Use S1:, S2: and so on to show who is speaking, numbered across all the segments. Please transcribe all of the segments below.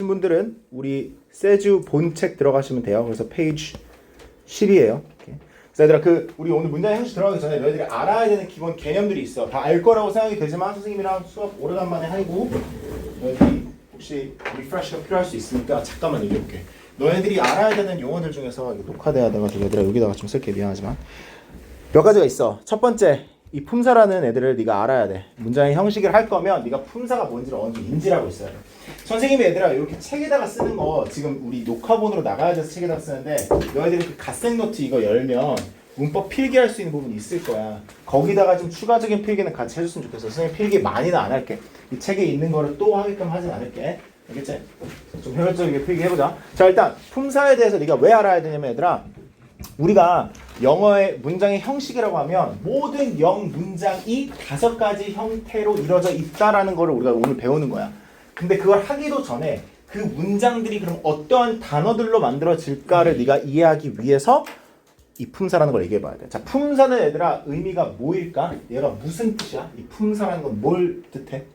S1: 분들은 우리 세주 본책 들어가시면 돼요. 그래서 페이지 10이에요. 그래서 얘들아 우리 오늘 문장 형식 들어가기 전에 너희들이 알아야 되는 기본 개념들이 있어. 다 알 거라고 생각이 되지만 선생님이랑 수업 오래간만에 하고 너희들이 혹시 리프레시가 필요할 수 있으니까 잠깐만 얘기해볼게. 너희들이 알아야 되는 용어들 중에서 이거 녹화돼야 돼가지고 얘들아 여기다가 좀 쓸게. 미안하지만 몇 가지가 있어. 첫 번째, 이 품사라는 애들을 네가 알아야 돼. 문장의 형식을 할 거면 네가 품사가 뭔지를 어느 정도 인지를 하고 있어야 돼. 선생님이 얘들아 이렇게 책에다가 쓰는 거 지금 우리 녹화본으로 나가야 돼서 책에다가 쓰는데 너희들이 그 갓생 노트 이거 열면 문법 필기할 수 있는 부분이 있을 거야. 거기다가 좀 추가적인 필기는 같이 해줬으면 좋겠어. 선생님 필기 많이는 안 할게. 이 책에 있는 거를 또 하게끔 하진 않을게. 알겠지? 좀 효율적이게 필기해보자. 자, 일단 품사에 대해서 네가 왜 알아야 되냐면 얘들아, 우리가 영어의 문장의 형식이라고 하면 모든 문장이 5가지 형태로 이루어져 있다라는 거를 우리가 오늘 배우는 거야. 근데 그걸 하기도 전에 그 문장들이 그럼 어떠한 단어들로 만들어질까를 네가 이해하기 위해서 이 품사라는 걸 얘기해 봐야 돼. 자, 품사는 얘들아 의미가 뭐일까? 얘가 무슨 뜻이야? 이 품사라는 건 뭘 뜻해?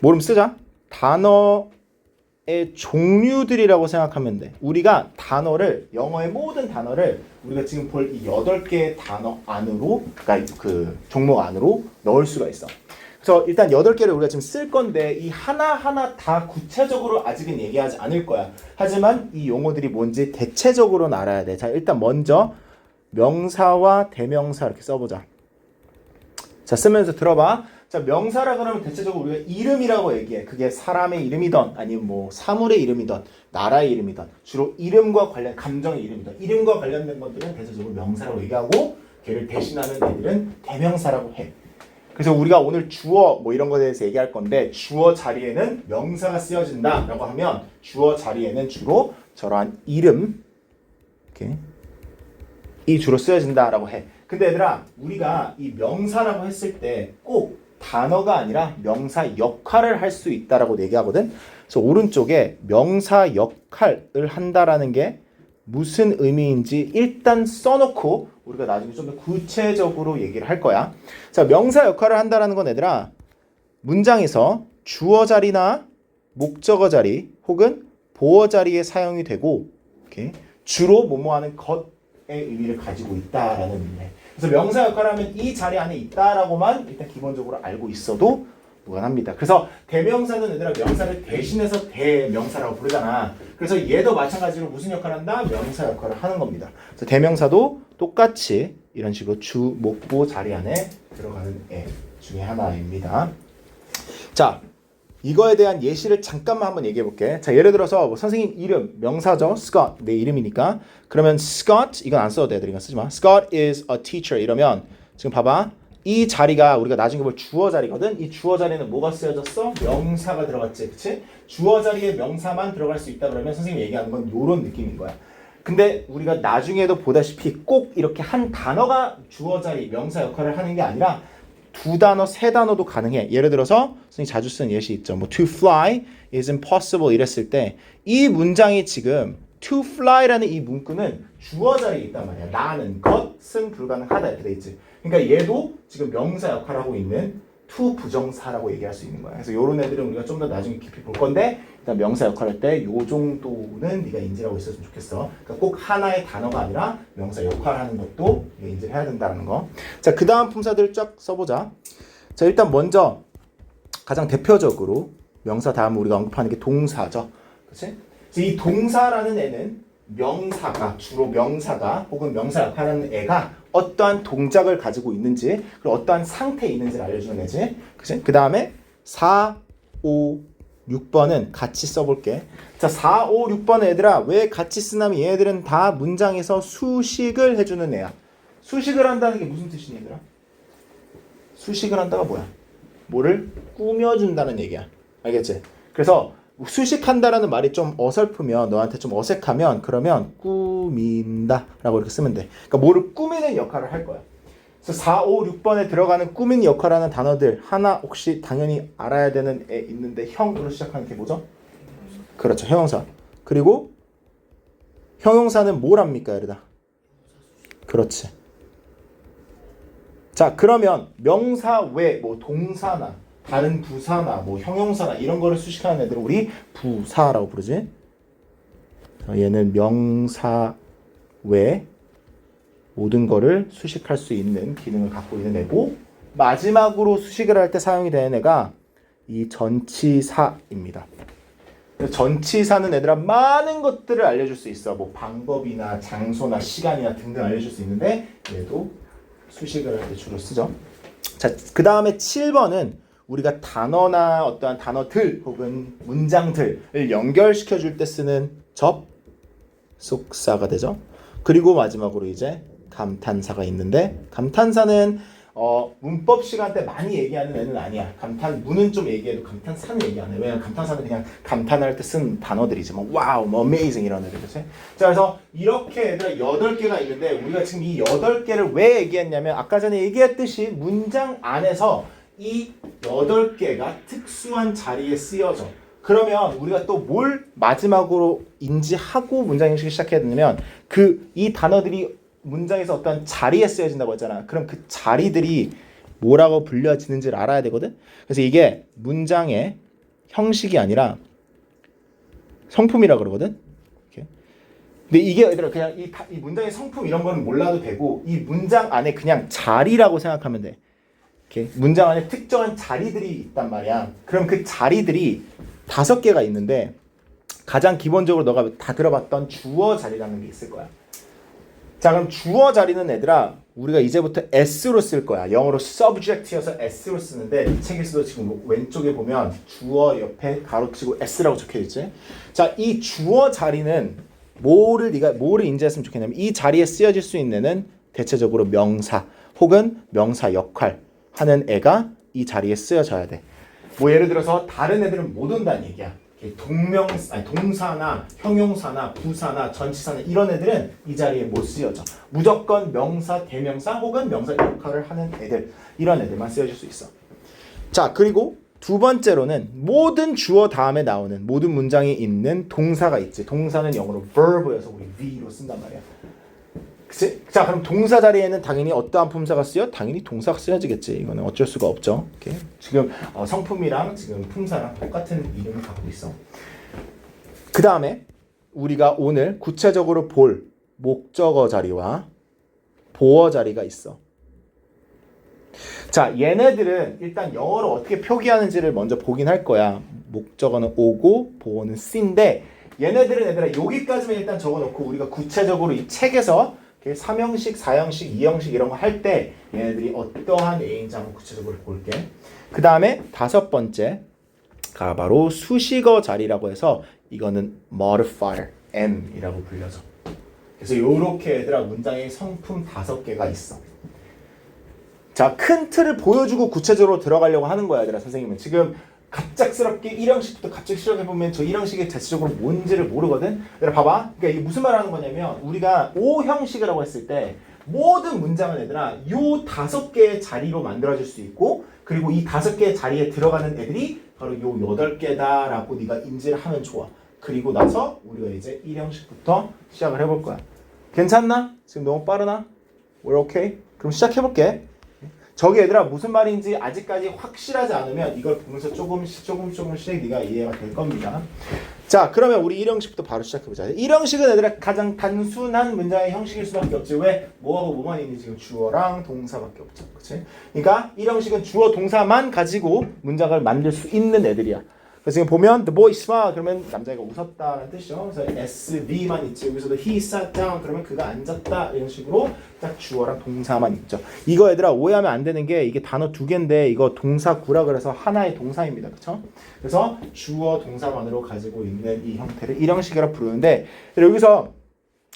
S1: 모름 쓰자. 단어의 종류들이라고 생각하면 돼. 우리가 단어를, 영어의 모든 단어를 우리가 지금 볼 이 8개의 단어 안으로, 그러니까 그 종목 안으로 넣을 수가 있어. 그래서 일단 8개를 우리가 지금 쓸 건데 이 하나하나 다 구체적으로 아직은 얘기하지 않을 거야. 하지만 이 용어들이 뭔지 대체적으로는 알아야 돼. 자, 일단 먼저 명사와 대명사 이렇게 써보자. 자, 쓰면서 들어봐. 자, 명사라 그러면 대체적으로 우리가 이름이라고 얘기해. 그게 사람의 이름이든 아니면 뭐 사물의 이름이든 나라의 이름이든 주로 이름과 관련, 감정의 이름이든 이름과 관련된 것들은 대체적으로 명사라고 얘기하고 걔를 대신하는 애들은 대명사라고 해. 그래서 우리가 오늘 주어 뭐 이런 거에 대해서 얘기할 건데 주어 자리에는 명사가 쓰여진다 라고 하면 주어 자리에는 주로 저러한 이름 이렇게 이 주로 쓰여진다 라고 해. 근데 얘들아 우리가 이 명사라고 했을 때 꼭 단어가 아니라 명사 역할을 할 수 있다라고 얘기하거든. 그래서 오른쪽에 명사 역할을 한다라는 게 무슨 의미인지 일단 써놓고 우리가 나중에 좀 더 구체적으로 얘기를 할 거야. 자, 명사 역할을 한다라는 건 얘들아 문장에서 주어 자리나 목적어 자리 혹은 보어 자리에 사용이 되고 이렇게 주로 뭐뭐하는 것의 의미를 가지고 있다라는 의미네. 그래서 명사 역할을 하면 이 자리 안에 있다라고만 일단 기본적으로 알고 있어도 무관합니다. 그래서 대명사는 얘들아 명사를 대신해서 대명사라고 부르잖아. 그래서 얘도 마찬가지로 무슨 역할을 한다? 명사 역할을 하는 겁니다. 그래서 대명사도 똑같이 이런 식으로 주, 목, 보 자리 안에 들어가는 애 중에 하나입니다. 자, 이거에 대한 예시를 잠깐만 한번 얘기해 볼게. 자, 예를 들어서 뭐 선생님 이름 명사죠. Scott 내 이름이니까. 그러면 Scott 이건 안 써도 돼. 이건 쓰지 마. Scott is a teacher 이러면 지금 봐봐. 이 자리가 우리가 나중에 볼 주어 자리거든. 이 주어 자리는 뭐가 쓰여졌어? 명사가 들어갔지. 그치? 주어 자리에 명사만 들어갈 수 있다 그러면 선생님이 얘기하는 건 이런 느낌인 거야. 근데 우리가 나중에도 보다시피 꼭 이렇게 한 단어가 주어 자리, 명사 역할을 하는 게 아니라 2단어, 3단어도 가능해. 예를 들어서 선생님이 자주 쓰는 예시 있죠. 뭐 to fly is impossible 이랬을 때 이 문장이 지금 to fly라는 이 문구는 주어 자리에 있단 말이야. 나는 것은 불가능하다 이렇게 돼 있지. 그러니까 얘도 지금 명사 역할을 하고 있는 to 부정사라고 얘기할 수 있는 거야. 그래서 이런 애들은 우리가 좀 더 나중에 깊이 볼 건데 일단 명사 역할을 할 때 요 정도는 네가 인지를 하고 있었으면 좋겠어. 그러니까 꼭 하나의 단어가 아니라 명사 역할을 하는 것도 인지를 해야 된다는 거. 자, 그 다음 품사들 쫙 써보자. 자, 일단 먼저 가장 대표적으로 명사 다음 우리가 언급하는 게 동사죠. 그치? 이 동사라는 애는 명사가 주로 명사가 혹은 명사 역할을 하는 애가 어떠한 동작을 가지고 있는지 그리고 어떠한 상태에 있는지를 알려주는 애지. 그치? 그 다음에 4, 5, 6번은 같이 써볼게. 자, 4, 5, 6번 애들아 왜 같이 쓰냐면 얘들은 다 문장에서 수식을 해주는 애야. 수식을 한다는 게 무슨 뜻이니 얘들아? 수식을 한다가 뭐야? 뭐를 꾸며준다는 얘기야. 알겠지? 그래서 수식한다라는 말이 좀 어설프면 너한테 좀 어색하면 그러면 꾸민다 라고 이렇게 쓰면 돼. 그러니까 뭐를 꾸미는 역할을 할 거야. 그래서 4, 5, 6번에 들어가는 꾸미는 역할을 하는 단어들 하나 혹시 당연히 알아야 되는 애 있는데 형으로 시작하는 게 뭐죠? 그렇죠. 형용사. 그리고 형용사는 뭘 합니까? 얘들아? 그렇지. 자, 그러면 명사 외 뭐 동사나 다른 부사나 뭐 형용사나 이런 거를 수식하는 애들을 우리 부사라고 부르지. 얘는 명사 외 모든 거를 수식할 수 있는 기능을 갖고 있는 애고, 마지막으로 수식을 할 때 사용이 되는 애가 이 전치사입니다. 전치사는 애들아 많은 것들을 알려줄 수 있어. 뭐 방법이나 장소나 시간이나 등등 알려줄 수 있는데 얘도 수식을 할 때 주로 쓰죠. 자, 그 다음에 7번은 우리가 단어나 어떠한 단어들 혹은 문장들을 연결시켜 줄 때 쓰는 접속사가 되죠. 그리고 마지막으로 이제 감탄사가 있는데, 감탄사는 문법 시간 때 많이 얘기하는 애는 아니야. 감탄문은 좀 얘기해도 감탄사는 얘기 안 해. 왜냐면 감탄사는 그냥 감탄할 때 쓴 단어들이지. 뭐 와우, 뭐 어메이징 이런 애들, 그치? 자, 그래서 이렇게 애들 8개가 있는데 우리가 지금 이 8개를 왜 얘기했냐면 아까 전에 얘기했듯이 문장 안에서 이 8개가 특수한 자리에 쓰여져. 그러면 우리가 또 뭘 마지막으로 인지하고 문장 형식을 시작해야 되냐면 이 단어들이 문장에서 어떤 자리에 쓰여진다고 했잖아. 그럼 그 자리들이 뭐라고 불려지는지를 알아야 되거든. 그래서 이게 문장의 형식이 아니라 성품이라 그러거든. 이렇게. 근데 이게 얘들아 그냥 이 문장의 성품 이런 거는 몰라도 되고, 이 문장 안에 그냥 자리라고 생각하면 돼. 이렇게 문장 안에 특정한 자리들이 있단 말이야. 그럼 그 자리들이 5개가 있는데, 가장 기본적으로 너가 다 들어봤던 주어 자리라는 게 있을 거야. 자, 그럼 주어 자리는 얘들아 우리가 이제부터 S로 쓸 거야. 영어로 subject이어서 S로 쓰는데 이 책에서도 지금 왼쪽에 보면 주어 옆에 가로치고 S라고 적혀 있지. 자, 이 주어 자리는 네가 뭐를 인지했으면 좋겠냐면 이 자리에 쓰여질 수 있는 애는 대체적으로 명사 혹은 명사 역할 하는 애가 이 자리에 쓰여져야 돼. 뭐 예를 들어서 다른 애들은 못 온다는 얘기야. 동사나 형용사나 부사나 전치사나 이런 애들은 이 자리에 못 쓰여져. 무조건 명사, 대명사 혹은 명사 역할을 하는 애들, 이런 애들만 쓰여질 수 있어. 자, 그리고 두 번째로는 모든 주어 다음에 나오는 모든 문장에 있는 동사가 있지. 동사는 영어로 verb여서 우리 V로 쓴단 말이야. 그치? 자, 그럼 동사 자리에는 당연히 어떠한 품사가 쓰여? 당연히 동사가 쓰여지겠지. 이거는 어쩔 수가 없죠. 이렇게. 지금 성품이랑 지금 품사랑 똑같은 이름을 갖고 있어. 그 다음에 우리가 오늘 구체적으로 볼 목적어 자리와 보어 자리가 있어. 자, 얘네들은 일단 영어로 어떻게 표기하는지를 먼저 보긴 할 거야. 목적어는 O고 보어는 C인데, 얘네들은 얘들아 여기까지만 일단 적어놓고 우리가 구체적으로 이 책에서 3형식, 4형식, 2형식 이런 거 할 때 얘네들이 어떠한 A인지 한번 구체적으로 볼게. 그 다음에 5번째가 바로 수식어 자리라고 해서 이거는 modifier, M이라고 불려져. 그래서 요렇게 얘들아 문장의 성품 5개가 있어. 자, 큰 틀을 보여주고 구체적으로 들어가려고 하는 거야, 얘들아. 선생님은 지금 갑작스럽게 1형식부터 갑자기 시작해보면 저 1형식이 대체적으로 뭔지를 모르거든. 얘들아 봐봐. 그러니까 이게 무슨 말 하는 거냐면 우리가 5형식이라고 했을 때 모든 문장은 얘들아 요 5개의 자리로 만들어질 수 있고, 그리고 이 5개의 자리에 들어가는 애들이 바로 요 8개다 라고 네가 인지를 하면 좋아. 그리고 나서 우리가 이제 1형식부터 시작을 해볼 거야. 괜찮나? 지금 너무 빠르나? We're okay? 그럼 시작해볼게. 저기 얘들아 무슨 말인지 아직까지 확실하지 않으면 이걸 보면서 조금씩 네가 이해가 될 겁니다. 자, 그러면 우리 1형식부터 바로 시작해보자. 1형식은 얘들아 가장 단순한 문장의 형식일 수밖에 없지. 왜? 뭐하고 뭐만 있니? 지금 주어랑 동사밖에 없죠. 그치? 그러니까 1형식은 주어 동사만 가지고 문장을 만들 수 있는 애들이야. 그래서 지금 보면 the boy smiled 그러면 남자애가 웃었다는 뜻이죠. 그래서 SV만 있지. 여기서도 he sat down 그러면 그가 앉았다, 이런 식으로 딱 주어랑 동사만 있죠. 이거 얘들아 오해하면 안 되는 게 이게 단어 2개인데 이거 동사 구라 그래서 하나의 동사입니다. 그렇죠? 그래서 주어 동사만으로 가지고 있는 이 형태를 1형식이라 부르는데, 여기서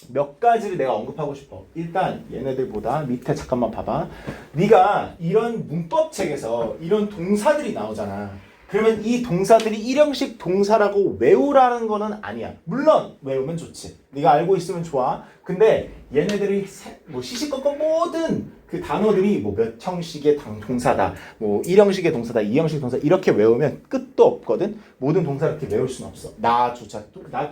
S1: 몇 가지를 내가 언급하고 싶어. 일단 얘네들보다 밑에 잠깐만 봐봐. 네가 이런 문법책에서 이런 동사들이 나오잖아. 그러면 이 동사들이 1형식 동사라고 외우라는 거는 아니야. 물론 외우면 좋지. 네가 알고 있으면 좋아. 근데 얘네들이 뭐 시시kolkol 모든 그 단어들이 뭐 몇 형식의 동사다, 뭐 1형식의 동사다, 2형식 동사 이렇게 외우면 끝도 없거든. 모든 동사를 이렇게 외울 수는 없어. 나조차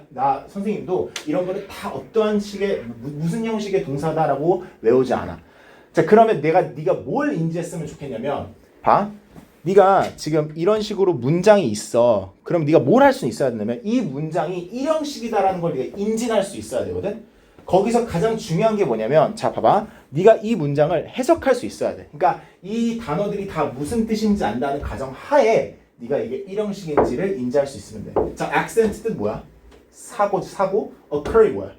S1: 나 선생님도 이런 거를 다 어떠한 식의 무슨 형식의 동사다라고 외우지 않아. 자, 그러면 네가 뭘 인지했으면 좋겠냐면 봐. 네가 지금 이런 식으로 문장이 있어. 그럼 네가 뭘 할 수 있어야 되냐면 이 문장이 일형식이다라는 걸 네가 인지할 수 있어야 되거든. 거기서 가장 중요한 게 뭐냐면 자 봐봐. 네가 이 문장을 해석할 수 있어야 돼. 그러니까 이 단어들이 다 무슨 뜻인지 안다는 가정 하에 네가 이게 일형식인지를 인지할 수 있으면 돼. 자, accident 뜻 뭐야? 사고. occur이 뭐야?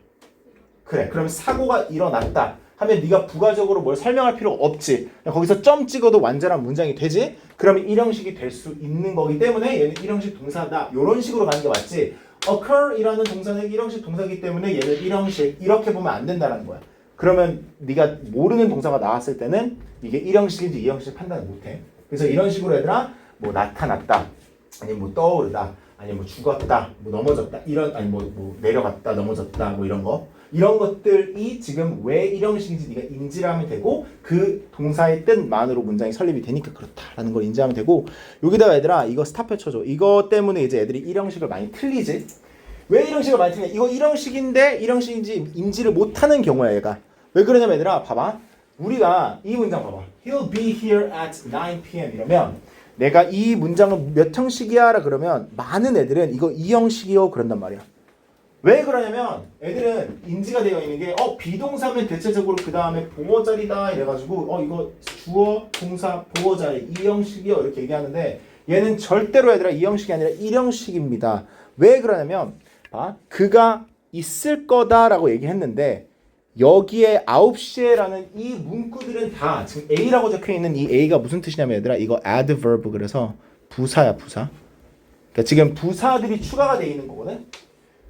S1: 그래. 그러면 사고가 일어났다 하면 네가 부가적으로 뭘 설명할 필요가 없지. 거기서 점 찍어도 완전한 문장이 되지. 그러면 일형식이 될 수 있는 거기 때문에 얘는 일형식 동사다. 이런 식으로 가는 게 맞지. occur이라는 동사는 일형식 동사이기 때문에 얘는 일형식 이렇게 보면 안 된다는 거야. 그러면 네가 모르는 동사가 나왔을 때는 이게 일형식인지 이형식 판단을 못해. 그래서 이런 식으로 얘들아 뭐 나타났다, 아니면 뭐 떠오르다, 아니면 뭐 죽었다, 뭐 넘어졌다, 이런 아니 뭐 내려갔다, 넘어졌다, 뭐 이런 거. 이런 것들이 지금 왜 일형식인지 네가 인지를 하면 되고 그 동사의 뜻만으로 문장이 설립이 되니까 그렇다라는 걸 인지하면 되고 여기다가 얘들아 이거 스탑해 쳐줘. 이거 때문에 이제 애들이 일형식을 많이 틀리지. 왜 일형식을 많이 틀리냐? 이거 일형식인데 일형식인지 인지를 못하는 경우야 얘가. 왜 그러냐면 얘들아 봐봐. 우리가 이 문장 봐봐. He'll be here at 9 p.m. 이러면 내가 이 문장은 몇 형식이야? 라 그러면 많은 애들은 이거 2형식이요 그런단 말이야. 왜 그러냐면 애들은 인지가 되어 있는 게 비동사면 대체적으로 그 다음에 보어자리다 이래가지고 이거 주어, 동사, 보어자리 2형식이요 이렇게 얘기하는데 얘는 절대로 얘들아 2형식이 아니라 1형식입니다. 왜 그러냐면 그가 있을 거다라고 얘기했는데 여기에 9시에라는 이 문구들은 다 지금 A라고 적혀있는 이 A가 무슨 뜻이냐면 얘들아 이거 adverb 그래서 부사야 부사. 그러니까 지금 부사들이 추가가 되어 있는 거거든.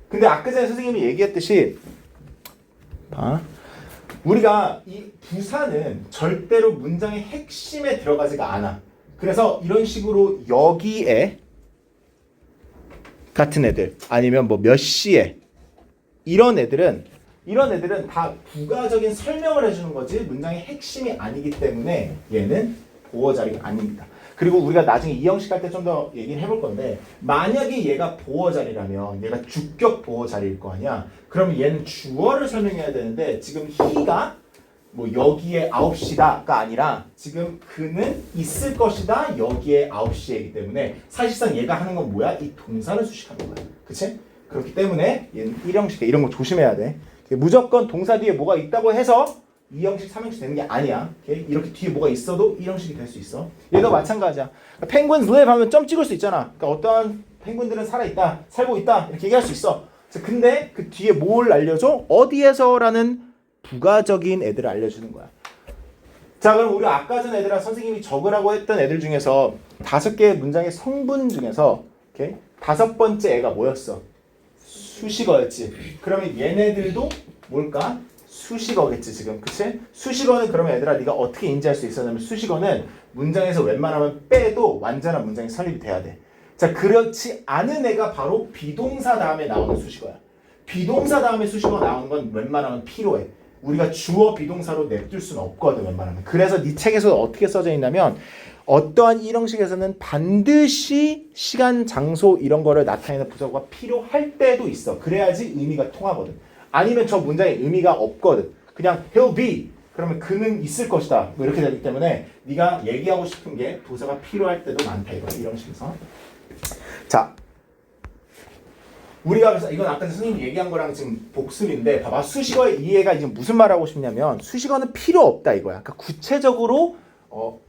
S1: 근데 아까 전에 선생님이 얘기했듯이 우리가 이 부사는 절대로 문장의 핵심에 들어가지가 않아. 그래서 이런 식으로 여기에 같은 애들 아니면 뭐 몇 시에 이런 애들은 다 부가적인 설명을 해주는 거지 문장의 핵심이 아니기 때문에 얘는 보어자리가 아닙니다. 그리고 우리가 나중에 이 형식 할 때 좀 더 얘기를 해볼 건데 만약에 얘가 보어자리라면 얘가 주격 보어자리일 거 아니야. 그러면 얘는 주어를 설명해야 되는데 지금 he가 뭐 여기에 9시다가 아니라 지금 그는 있을 것이다 여기에 9시이기 때문에 사실상 얘가 하는 건 뭐야? 이 동사를 수식하는 거야. 그치? 그렇기 때문에 얘는 1형식 이런 거 조심해야 돼. 무조건 동사 뒤에 뭐가 있다고 해서 2형식, 3형식 되는 게 아니야. 이렇게 뒤에 뭐가 있어도 1형식이 될 수 있어. 얘도 마찬가지야. penguins live 하면 점 찍을 수 있잖아. 그러니까 어떠한 펭귄들은 살아있다, 살고 있다 이렇게 얘기할 수 있어. 근데 그 뒤에 뭘 알려줘? 어디에서라는 부가적인 애들을 알려주는 거야. 자 그럼 우리 아까 전 애들아 선생님이 적으라고 했던 애들 중에서 5개의 문장의 성분 중에서 5번째 애가 뭐였어? 수식어였지. 그러면 얘네들도 뭘까? 수식어겠지 지금. 그치? 수식어는 그러면 얘들아 네가 어떻게 인지할 수 있었냐면 수식어는 문장에서 웬만하면 빼도 완전한 문장이 설립이 돼야 돼. 자 그렇지 않은 애가 바로 비동사 다음에 나오는 수식어야. 비동사 다음에 수식어 나오는 건 웬만하면 필요해. 우리가 주어 비동사로 냅둘 수는 없거든 웬만하면. 그래서 네 책에서 어떻게 써져 있냐면 어떠한 일형식에서는 반드시 시간, 장소 이런 거를 나타내는 부사가 필요할 때도 있어. 그래야지 의미가 통하거든. 아니면 저 문장에 의미가 없거든. 그냥 he'll be 그러면 그는 있을 것이다. 뭐 이렇게 되기 때문에 네가 얘기하고 싶은 게 부사가 필요할 때도 많다 이거 일형식에서. 자, 우리가 그래서 이건 아까 선생님이 얘기한 거랑 지금 복습인데 봐봐 수식어의 이해가 이제 무슨 말하고 싶냐면 수식어는 필요 없다 이거야. 그러니까 구체적으로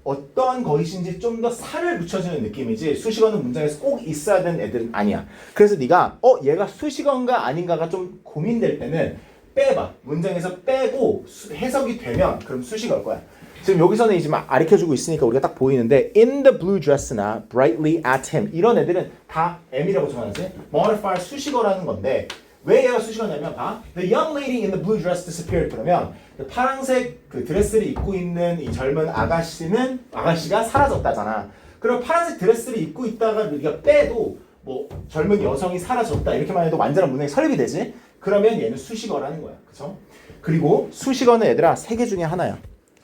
S1: 어떠한 것인지 좀 더 살을 붙여주는 느낌이지 수식어는 문장에서 꼭 있어야 되는 애들은 아니야. 그래서 네가 얘가 수식어인가 아닌가가 좀 고민될 때는 빼봐. 문장에서 빼고 해석이 되면 그럼 수식어일 거야. 지금 여기서는 이제 막 가르쳐주고 있으니까 우리가 딱 보이는데 in the blue dress나 brightly at him 이런 애들은 다 M이라고 정하지. modifier 수식어라는 건데 왜 얘가 수식어냐면 봐. The young lady in the blue dress disappeared. 그러면 그 파란색 그 드레스를 입고 있는 이 젊은 아가씨가 사라졌다잖아. 그럼 파란색 드레스를 입고 있다가 우리가 빼도 뭐 젊은 여성이 사라졌다 이렇게만 해도 완전한 문장이 설립이 되지. 그러면 얘는 수식어라는 거야. 그렇죠? 그리고 수식어는 얘들아 3개 중에 하나야.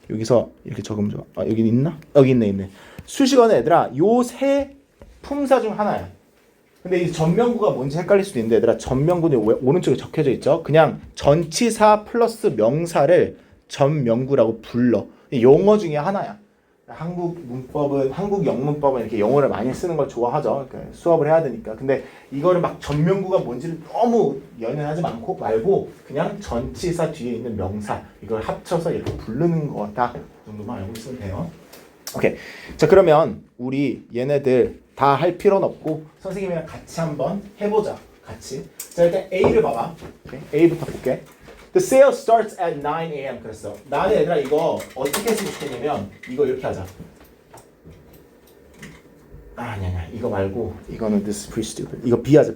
S1: 여기서 이렇게 적으면 좋아. 여기 있나? 여기 있네. 수식어는 얘들아 요 3 품사 중 하나야. 근데 이 전명구가 뭔지 헷갈릴 수도 있는데 얘들아 전명구는 오른쪽에 적혀져 있죠. 그냥 전치사 플러스 명사를 전명구라고 불러. 용어 중에 하나야. 한국 문법은 한국 영문법은 이렇게 영어를 많이 쓰는 걸 좋아하죠. 그러니까 수업을 해야 되니까. 근데 이거를 막 전면구가 뭔지를 너무 연연하지 말고 그냥 전치사 뒤에 있는 명사 이걸 합쳐서 이렇게 부르는 거다. 그 정도만 알고 있으면 돼요. 오케이. 자 그러면 우리 얘네들 다 할 필요는 없고 선생님이랑 같이 한번 해보자. 같이. 자 일단 A를 봐봐. 오케이. A부터 볼게. The sale starts at 9 a.m. 그랬어. 나는 얘들아 이거 어떻게 했으면 좋겠냐면 이거 이렇게 하자. 아니야. 이거 말고 이거는 this is pretty stupid. 이거 B하자.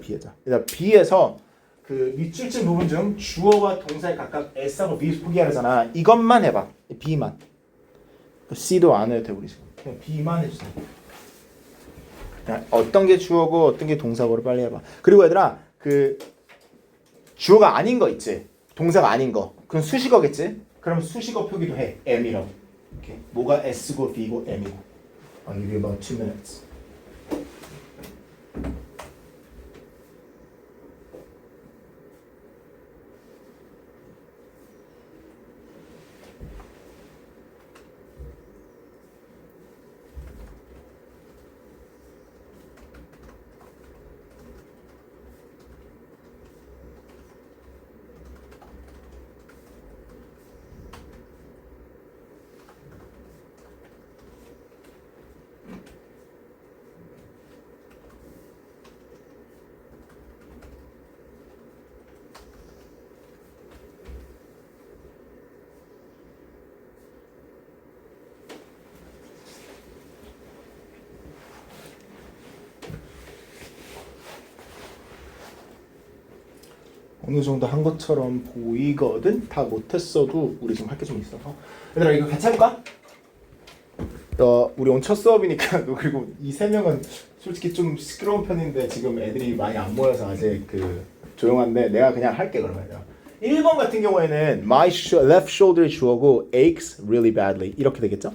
S1: 얘들아 B에서 그 밑줄친 부분 중 주어와 동사에 각각 S하고 B 포기하잖아. 이것만 해봐. B만. C도 안 해도 돼 우리 지금. 그냥 B만 해주세요. 어떤 게 주어고 어떤 게 동사고를 빨리 해봐. 그리고 얘들아 그 주어가 아닌 거 있지. 동사가 아닌 거. 그건 수식어겠지? 그럼 수식어 표기도 해. M이라고. 이렇게. 뭐가 S고 B고 M이고. I'll give you about 2 minutes. 어느 정도 한 것처럼 보이거든? 다 못했어도 우리 지금 할 게 좀 있어서 얘들아 이거 같이 해볼까? 우리 오늘 첫 수업이니까 그리고 이 세 명은 솔직히 좀 시끄러운 편인데 지금 애들이 많이 안 모여서 아직 그 조용한데 내가 그냥 할게 그러면 얘들아 1번 같은 경우에는 my left shoulder이 주어고 aches really badly 이렇게 되겠죠?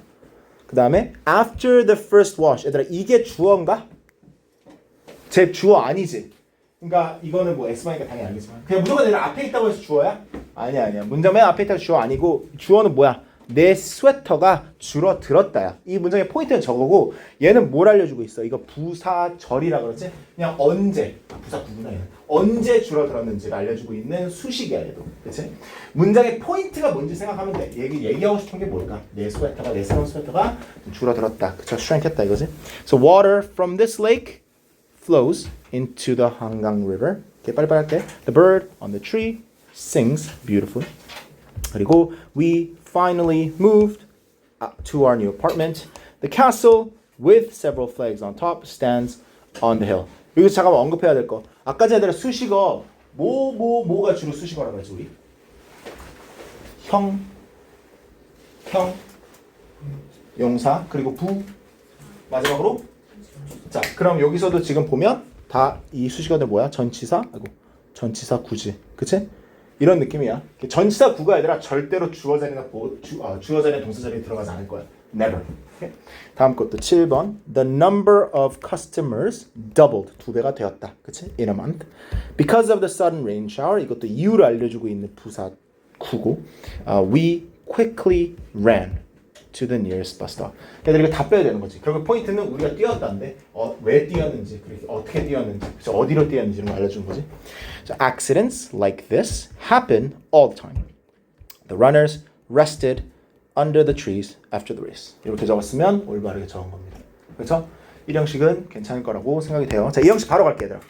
S1: 그 다음에 after the first wash 얘들아 이게 주어인가? 제 주어 아니지? 그러니까 이거는 뭐 S방이니까 당연히 알겠지만 그냥 무조건 얘들 앞에 있다고 해서 주어야? 아니야 문장 맨 앞에 있다고 주어 아니고 주어는 뭐야? 내 스웨터가 줄어들었다야. 이 문장의 포인트는 저거고 얘는 뭘 알려주고 있어? 이거 부사절이라 그러지? 그냥 언제 부사 구구나 얘는 언제 줄어들었는지를 알려주고 있는 수식이야 얘도 그치? 문장의 포인트가 뭔지 생각하면 돼. 얘기하고 싶은 게 뭘까? 내 새로운 스웨터가 줄어들었다. 그쵸? shrink했다 이거지? So water from this lake flows into the Hangang River. Okay, 빨리빨리 할게. The bird on the tree sings beautifully. 그리고 we finally moved to our new apartment. The castle with several flags on top stands on the hill. 여기서 잠깐만 언급해야 될 거. 아까 전에 수식어 뭐가 주로 수식어라고 했지 우리? 형, 용사 그리고 부 마지막으로 자, 그럼 여기서도 지금 보면 다 이 수식어들 뭐야? 전치사 구지. 그치? 이런 느낌이야. 전치사 구가 아니라 절대로 주어 자리나 주어 자리나 동사 자리에 들어가지 않을 거야. Never. Okay? 다음 것도 7번. The number of customers doubled. 2배가 되었다. 그치? In a month. Because of the sudden rain shower. 이것도 이유를 알려주고 있는 부사 구고. We quickly ran to the nearest bus stop. 얘들 이거 다 빼야 되는 거지. 결국 포인트는 우리가 뛰었다는데 왜 뛰었는지, 어떻게 뛰었는지, 어디로 뛰었는지 이런 거 알려주는 거지. So accidents like this happen all the time. The runners rested under the trees after the race. 이렇게 적었으면 올바르게 적은 겁니다. 그렇죠? 이 형식은 괜찮을 거라고 생각이 돼요. 자, 이 형식 바로 갈게요, 얘들아.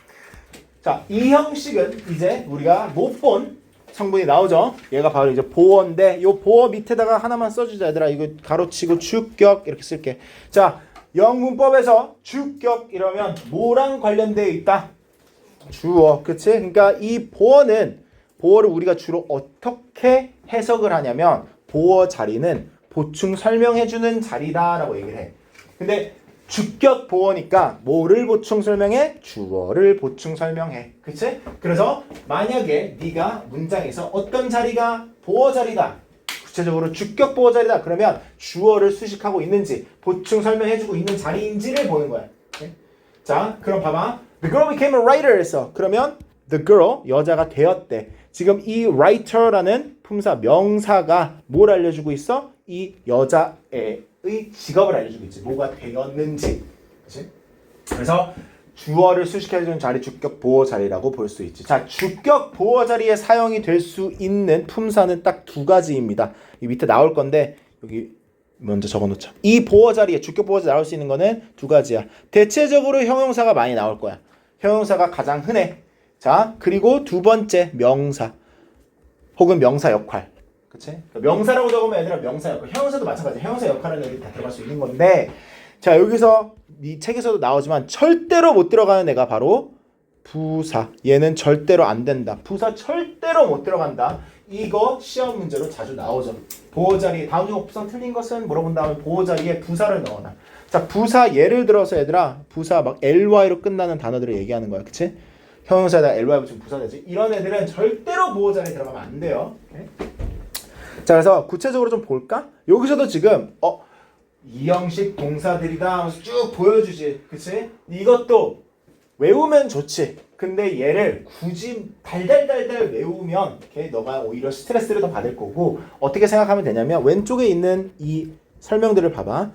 S1: 자, 이 형식은 이제 우리가 못 본 성분이 나오죠. 얘가 바로 이제 보어인데 요 보어 밑에다가 하나만 써주자 얘들아. 이거 가로치고 주격 이렇게 쓸게. 자, 영문법에서 주격 이러면 뭐랑 관련되어 있다? 주어. 그치? 그러니까 이 보어를 우리가 주로 어떻게 해석을 하냐면 보어 자리는 보충 설명해주는 자리다라고 얘기를 해. 근데 주격 보어니까 뭐를 보충 설명해? 주어를 보충 설명해. 그치? 그래서 만약에 네가 문장에서 어떤 자리가 보어 자리다. 구체적으로 주격 보어 자리다. 그러면 주어를 수식하고 있는지 보충 설명해주고 있는 자리인지를 보는 거야. 오케이? 자, 그럼 봐봐. The girl became a writer 했어. 그러면 the girl, 여자가 되었대. 지금 이 writer라는 품사, 명사가 뭘 알려주고 있어? 이 여자의 직업을 알려주겠지. 뭐가 되었는지. 그치? 그래서 주어를 수식해주는 자리 주격 보어 자리라고 볼 수 있지. 자, 주격 보어 자리에 사용이 될 수 있는 품사는 딱 두 가지입니다. 이 밑에 나올 건데 여기 먼저 적어놓자. 이 보어 자리에 주격 보어 자리에 나올 수 있는 거는 두 가지야. 대체적으로 형용사가 많이 나올 거야. 형용사가 가장 흔해. 자, 그리고 두 번째 명사 혹은 명사 역할. 그치? 명사라고 적으면 얘들아 명사 역할. 형용사도 마찬가지야. 형용사 역할은 애들이 다 들어갈 수 있는 건데, 자, 여기서 이 책에서도 나오지만 절대로 못 들어가는 애가 바로 부사. 얘는 절대로 안 된다. 부사 절대로 못 들어간다. 이거 시험 문제로 자주 나오죠. 보호 자리에 다음 중 옵션 틀린 것은 물어본 다음에 보호 자리에 부사를 넣어놔. 자, 부사 예를 들어서 얘들아, 부사 막 ly로 끝나는 단어들을 얘기하는 거야. 그치? 형용사에다 ly 붙이면 부사 되지. 이런 애들은 절대로 보호 자리에 들어가면 안 돼요. 오케이? 자, 그래서 구체적으로 좀 볼까? 여기서도 지금 이 형식 동사들이다 하면서 쭉 보여주지. 그치? 이것도 외우면 좋지. 근데 얘를 굳이 달달달달 외우면 이렇게 너가 오히려 스트레스를 더 받을 거고, 어떻게 생각하면 되냐면 왼쪽에 있는 이 설명들을 봐봐.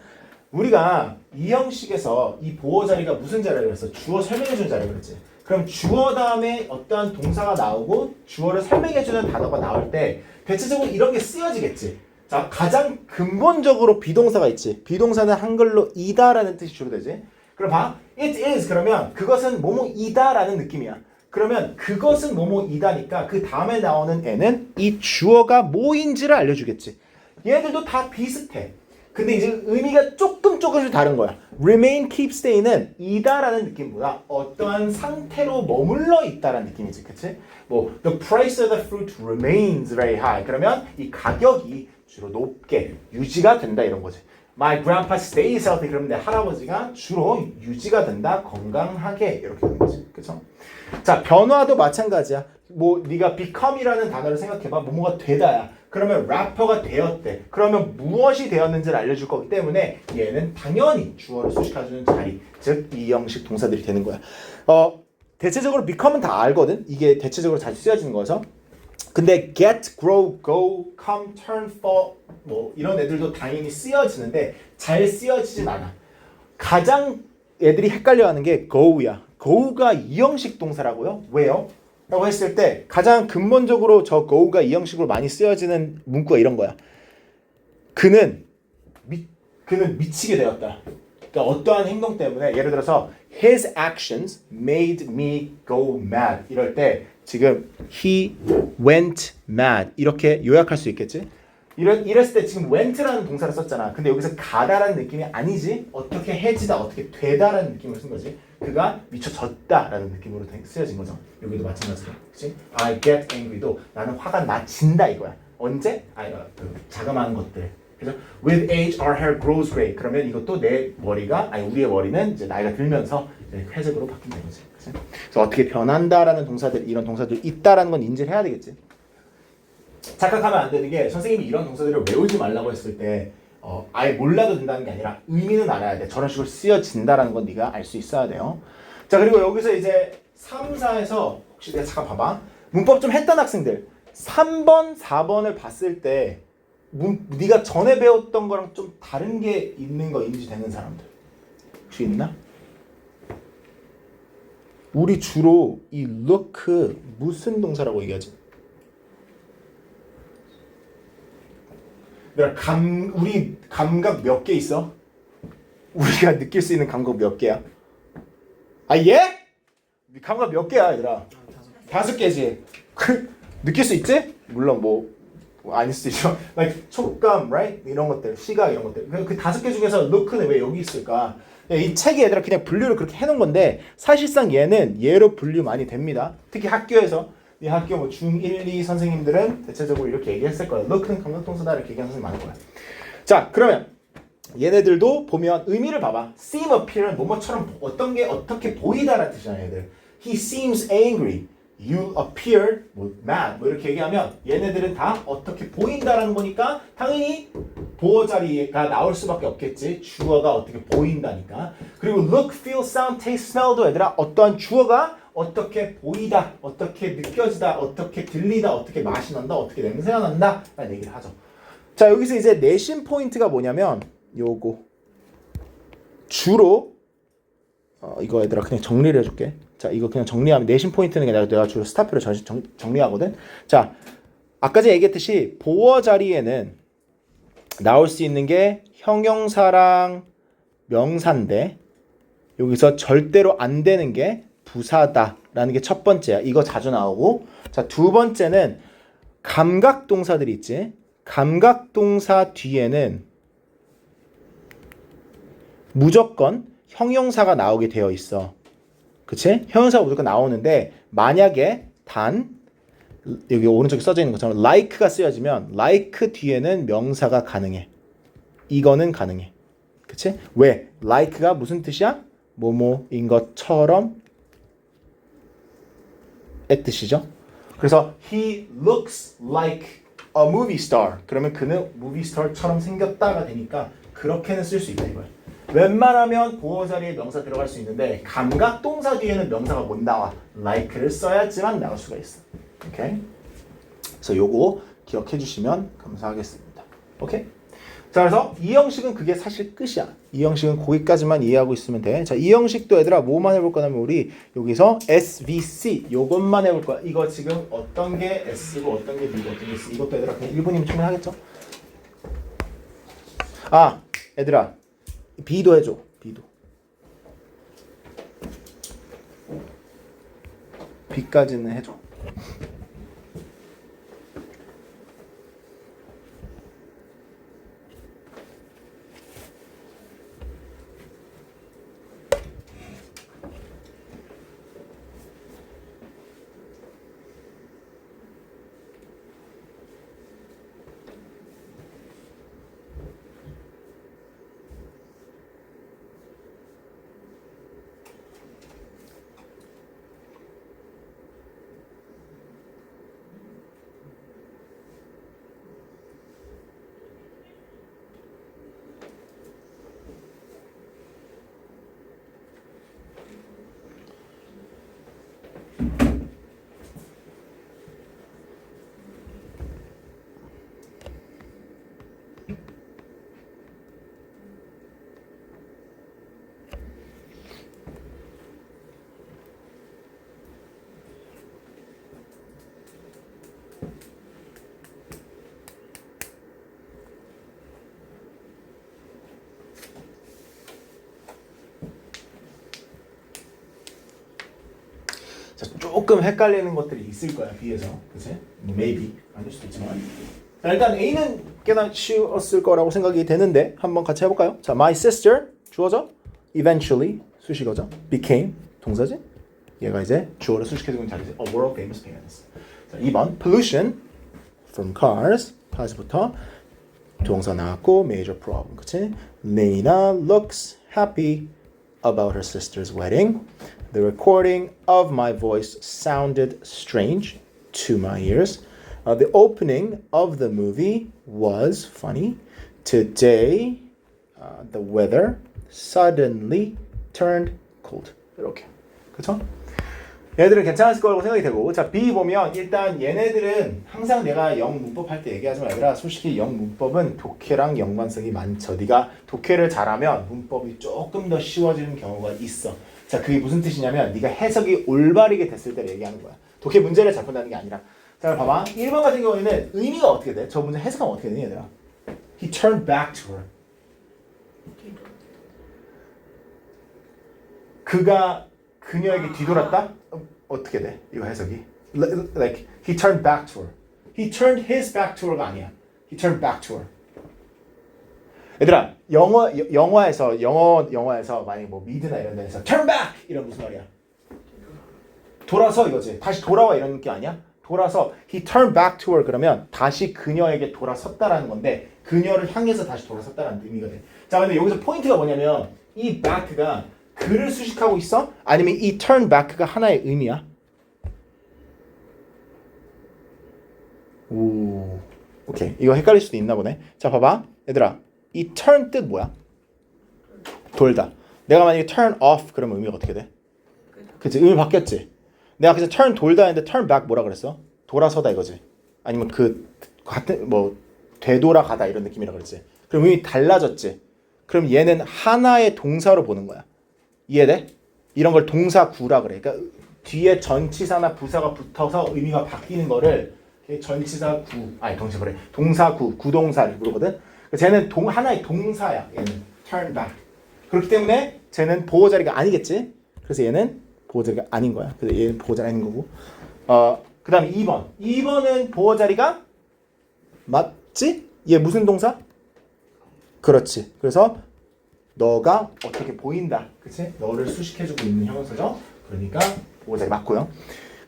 S1: 우리가 이 형식에서 이 보호 자리가 무슨 자리라고 그랬어? 주어 설명해주는 자리라고 그랬지. 그럼 주어 다음에 어떠한 동사가 나오고 주어를 설명해주는 단어가 나올 때 대체적으로 이런 게 쓰여지겠지. 자, 가장 근본적으로 비동사가 있지. 비동사는 한글로 이다라는 뜻이 주로 되지. 그럼 봐. It is 그러면 그것은 뭐뭐이다라는 느낌이야. 그러면 그것은 뭐뭐이다니까 그 다음에 나오는 애는 이 주어가 뭐인지를 알려주겠지. 얘들도 다 비슷해. 근데 이제 의미가 조금씩 다른 거야. Remain, keep, stay는 이다라는 느낌보다 어떠한 상태로 머물러 있다라는 느낌이지. 그치? 뭐 the price of the fruit remains very high. 그러면 이 가격이 주로 높게 유지가 된다 이런 거지. My grandpa stays healthy. 그러면 내 할아버지가 주로 유지가 된다, 건강하게 이렇게 되는 거지. 그렇죠? 자, 변화도 마찬가지야. 뭐 네가 become이라는 단어를 생각해봐. 뭐뭐가 되다야. 그러면 래퍼가 되었대. 그러면 무엇이 되었는지를 알려줄 거기 때문에 얘는 당연히 주어를 수식해주는 자리, 즉 이 형식 동사들이 되는 거야. 대체적으로 become은 다 알거든. 이게 대체적으로 자주 쓰여지는 거죠. 근데 get, grow, go, come, turn, fall 뭐 이런 애들도 당연히 쓰여지는데 잘 쓰여지진 않아. 가장 애들이 헷갈려하는 게 go야. go가 이 형식 동사라고요? 왜요? 라고 했을 때 가장 근본적으로 저 go가 이 형식으로 많이 쓰여지는 문구가 이런 거야. 그는 미치게 되었다. 그러니까 어떠한 행동 때문에 예를 들어서 his actions made me go mad 이럴 때 지금 he went mad 이렇게 요약할 수 있겠지? 이랬을 때 지금 went라는 동사를 썼잖아. 근데 여기서 가다라는 느낌이 아니지. 어떻게 해지다, 어떻게 되다라는 느낌으로 쓴 거지. 그가 미쳐졌다라는 느낌으로 쓰여진 거죠. 여기도 마찬가지로. 그치? I get angry도 나는 화가 나진다 이거야. 언제? 자그마한 것들. 그래서 with age our hair grows gray. 그러면 이것도 내 머리가 우리의 머리는 이제 나이가 들면서 이제 회색으로 바뀐다는 거지. 그치? 그래서 어떻게 변한다라는 동사들, 이런 동사들 있다라는 건 인지를 해야 되겠지. 착각하면 안 되는 게 선생님이 이런 동사들을 외우지 말라고 했을 때 아예 몰라도 된다는 게 아니라 의미는 알아야 돼. 저런 식으로 쓰여진다라는 건 네가 알 수 있어야 돼요. 자, 그리고 여기서 이제 3, 4에서 혹시 내가 잠깐 봐봐. 문법 좀 했던 학생들 3번, 4번을 봤을 때 네가 전에 배웠던 거랑 좀 다른 게 있는 거 인지되는 사람들 혹시 있나? 우리 주로 이 look 무슨 동사라고 얘기하지? 우리 감각 몇 개 있어? 우리가 느낄 수 있는 감각 몇 개야? 예? 감각 몇 개야 얘들아? 5개지. 느낄 수 있지? 물론 뭐 아닐 수도 있죠. like 촉감, right? 이런 것들, 시각 이런 것들. 그 5개 중에서 look는 왜 여기 있을까? 이 책이 얘들아 그냥 분류를 그렇게 해놓은 건데 사실상 얘는 얘로 분류 많이 됩니다. 특히 학교에서. 이 학교 뭐 중1, 2 선생님들은 대체적으로 이렇게 얘기했을 거야. look는 감각동사다 이렇게 얘기하는 선생님 많을 거야. 자, 그러면 얘네들도 보면 의미를 봐봐. seem, appear은 뭐뭐처럼 어떤 게 어떻게 보이다라는 뜻이잖아 얘들. He seems angry. You appear mad. 뭐 이렇게 얘기하면 얘네들은 다 어떻게 보인다라는 거니까 당연히 보호 자리가 나올 수밖에 없겠지. 주어가 어떻게 보인다니까. 그리고 look, feel, sound, taste, smell도 얘들아 어떠한 주어가 어떻게 보이다, 어떻게 느껴지다, 어떻게 들리다, 어떻게 맛이 난다, 어떻게 냄새가 난다 라는 얘기를 하죠. 자, 여기서 이제 내심 포인트가 뭐냐면 요거 주로 이거 얘들아 그냥 정리를 해줄게. 자, 이거 그냥 정리하면 내신 포인트는 그냥 내가 주로 스타표를 정리하거든. 자, 아까 전에 얘기했듯이 보어 자리에는 나올 수 있는 게 형용사랑 명사인데 여기서 절대로 안 되는 게 부사다라는 게 첫 번째야. 이거 자주 나오고. 자, 두 번째는 감각동사들이 있지. 감각동사 뒤에는 무조건 형용사가 나오게 되어 있어. 그치? 형용사가 무조건 나오는데 만약에 단 여기 오른쪽에 써져 있는 것처럼 like가 쓰여지면 like 뒤에는 명사가 가능해. 이거는 가능해. 그치? 왜? like가 무슨 뜻이야? 뭐뭐인 것처럼 의 뜻이죠. 그래서 he looks like a movie star. 그러면 그는 movie star처럼 생겼다가 되니까 그렇게는 쓸 수 있다 이거야. 웬만하면 보어 자리에 명사 들어갈 수 있는데 감각동사 뒤에는 명사가 못 나와. like를 써야지만 나올 수가 있어. 오케이? 그래서 요거 기억해 주시면 감사하겠습니다. 오케이? 자, 그래서 이 형식은 그게 사실 끝이야. 이 형식은 거기까지만 이해하고 있으면 돼. 자, 이 형식도 얘들아 뭐만 해볼 거냐면 우리 여기서 SVC 요것만 해볼 거야. 이거 지금 어떤 게 S고 어떤 게 B고 어떤 게 C 이것도 얘들아 그냥 1분이면 충분하겠죠? 아, 얘들아 B도 해줘. B도. B까지는 해줘. 자, 조금 헷갈리는 것들이 있을 거야 B에서. 그치? Maybe 아닐 수도 있지만. 자, 일단 A는 꽤나 쉬웠을 거라고 생각이 되는데 한번 같이 해볼까요? 자, my sister 주어져 eventually 수식어죠. became 동사지. 얘가 이제 주어를 수식해주고 있는 자리지. A world famous pianist. 자, 2번 pollution from cars부터 동사 나왔고 major problem. 그치? Lena looks happy about her sister's wedding. The recording of my voice sounded strange to my ears. The opening of the movie was funny. Today, the weather suddenly turned cold. 이렇게. 그쵸? 얘들은 괜찮았을 거라고 생각이 되고. 자, B 보면 일단 얘네들은 항상 내가 영 문법 할 때 얘기하지 말더라. 솔직히 영 문법은 독해랑 연관성이 많죠. 네가 독해를 잘하면 문법이 조금 더 쉬워지는 경우가 있어. 자, 그게 무슨 뜻이냐면 네가 해석이 올바르게 됐을 때를 얘기하는 거야. 독해 문제를 잘 푼다는 게 아니라. 자, 봐봐. 1번 같은 경우에는 의미가 어떻게 돼? 저 문제 해석하면 어떻게 되니 얘들아? He turned back to her. 그가 그녀에게 뒤돌았다? 어떻게 돼? 이거 해석이. Like, he turned back to her. He turned his back to her가 아니야. He turned back to her. 얘들아, 영화에서 만약에 뭐 미드나 이런 데서 turn back! 이런 무슨 말이야? 돌아서 이거지. 다시 돌아와 이런 느낌 아니야? 돌아서 he turned back to her 그러면 다시 그녀에게 돌아섰다라는 건데 그녀를 향해서 다시 돌아섰다라는 의미가 돼. 자, 근데 여기서 포인트가 뭐냐면 이 back가 그를 수식하고 있어? 아니면 이 turn back가 하나의 의미야? 오, 오케이. 이거 헷갈릴 수도 있나 보네. 자, 봐봐. 얘들아, 이 turn 뜻 뭐야? 돌다. 내가 만약에 turn off 그러면 의미가 어떻게 돼? 그치, 의미 바뀌었지? 내가 그래서 turn 돌다 했는데 turn back 뭐라 그랬어? 돌아서다 이거지. 아니면 그 같은 뭐 되돌아가다 이런 느낌이라 그랬지. 그럼 의미 달라졌지. 그럼 얘는 하나의 동사로 보는 거야. 이해돼? 이런 걸 동사구라 그래. 그러니까 뒤에 전치사나 부사가 붙어서 의미가 바뀌는 거를 전치사 구, 아니 동사 그래. 동사구, 구동사를 부르거든. 쟤는 하나의 동사야. 얘는 turn back. 그렇기 때문에 쟤는 보호 자리가 아니겠지. 그래서 얘는 보호 자리가 아닌 거야. 그래서 얘는 보호 자리가 아닌 거고. 그다음에 2번. 2번은 보호 자리가 맞지? 얘 무슨 동사? 그렇지. 그래서 너가 어떻게 보인다. 그치? 너를 수식해주고 있는 형용사죠. 그러니까 보호 자리 맞고요.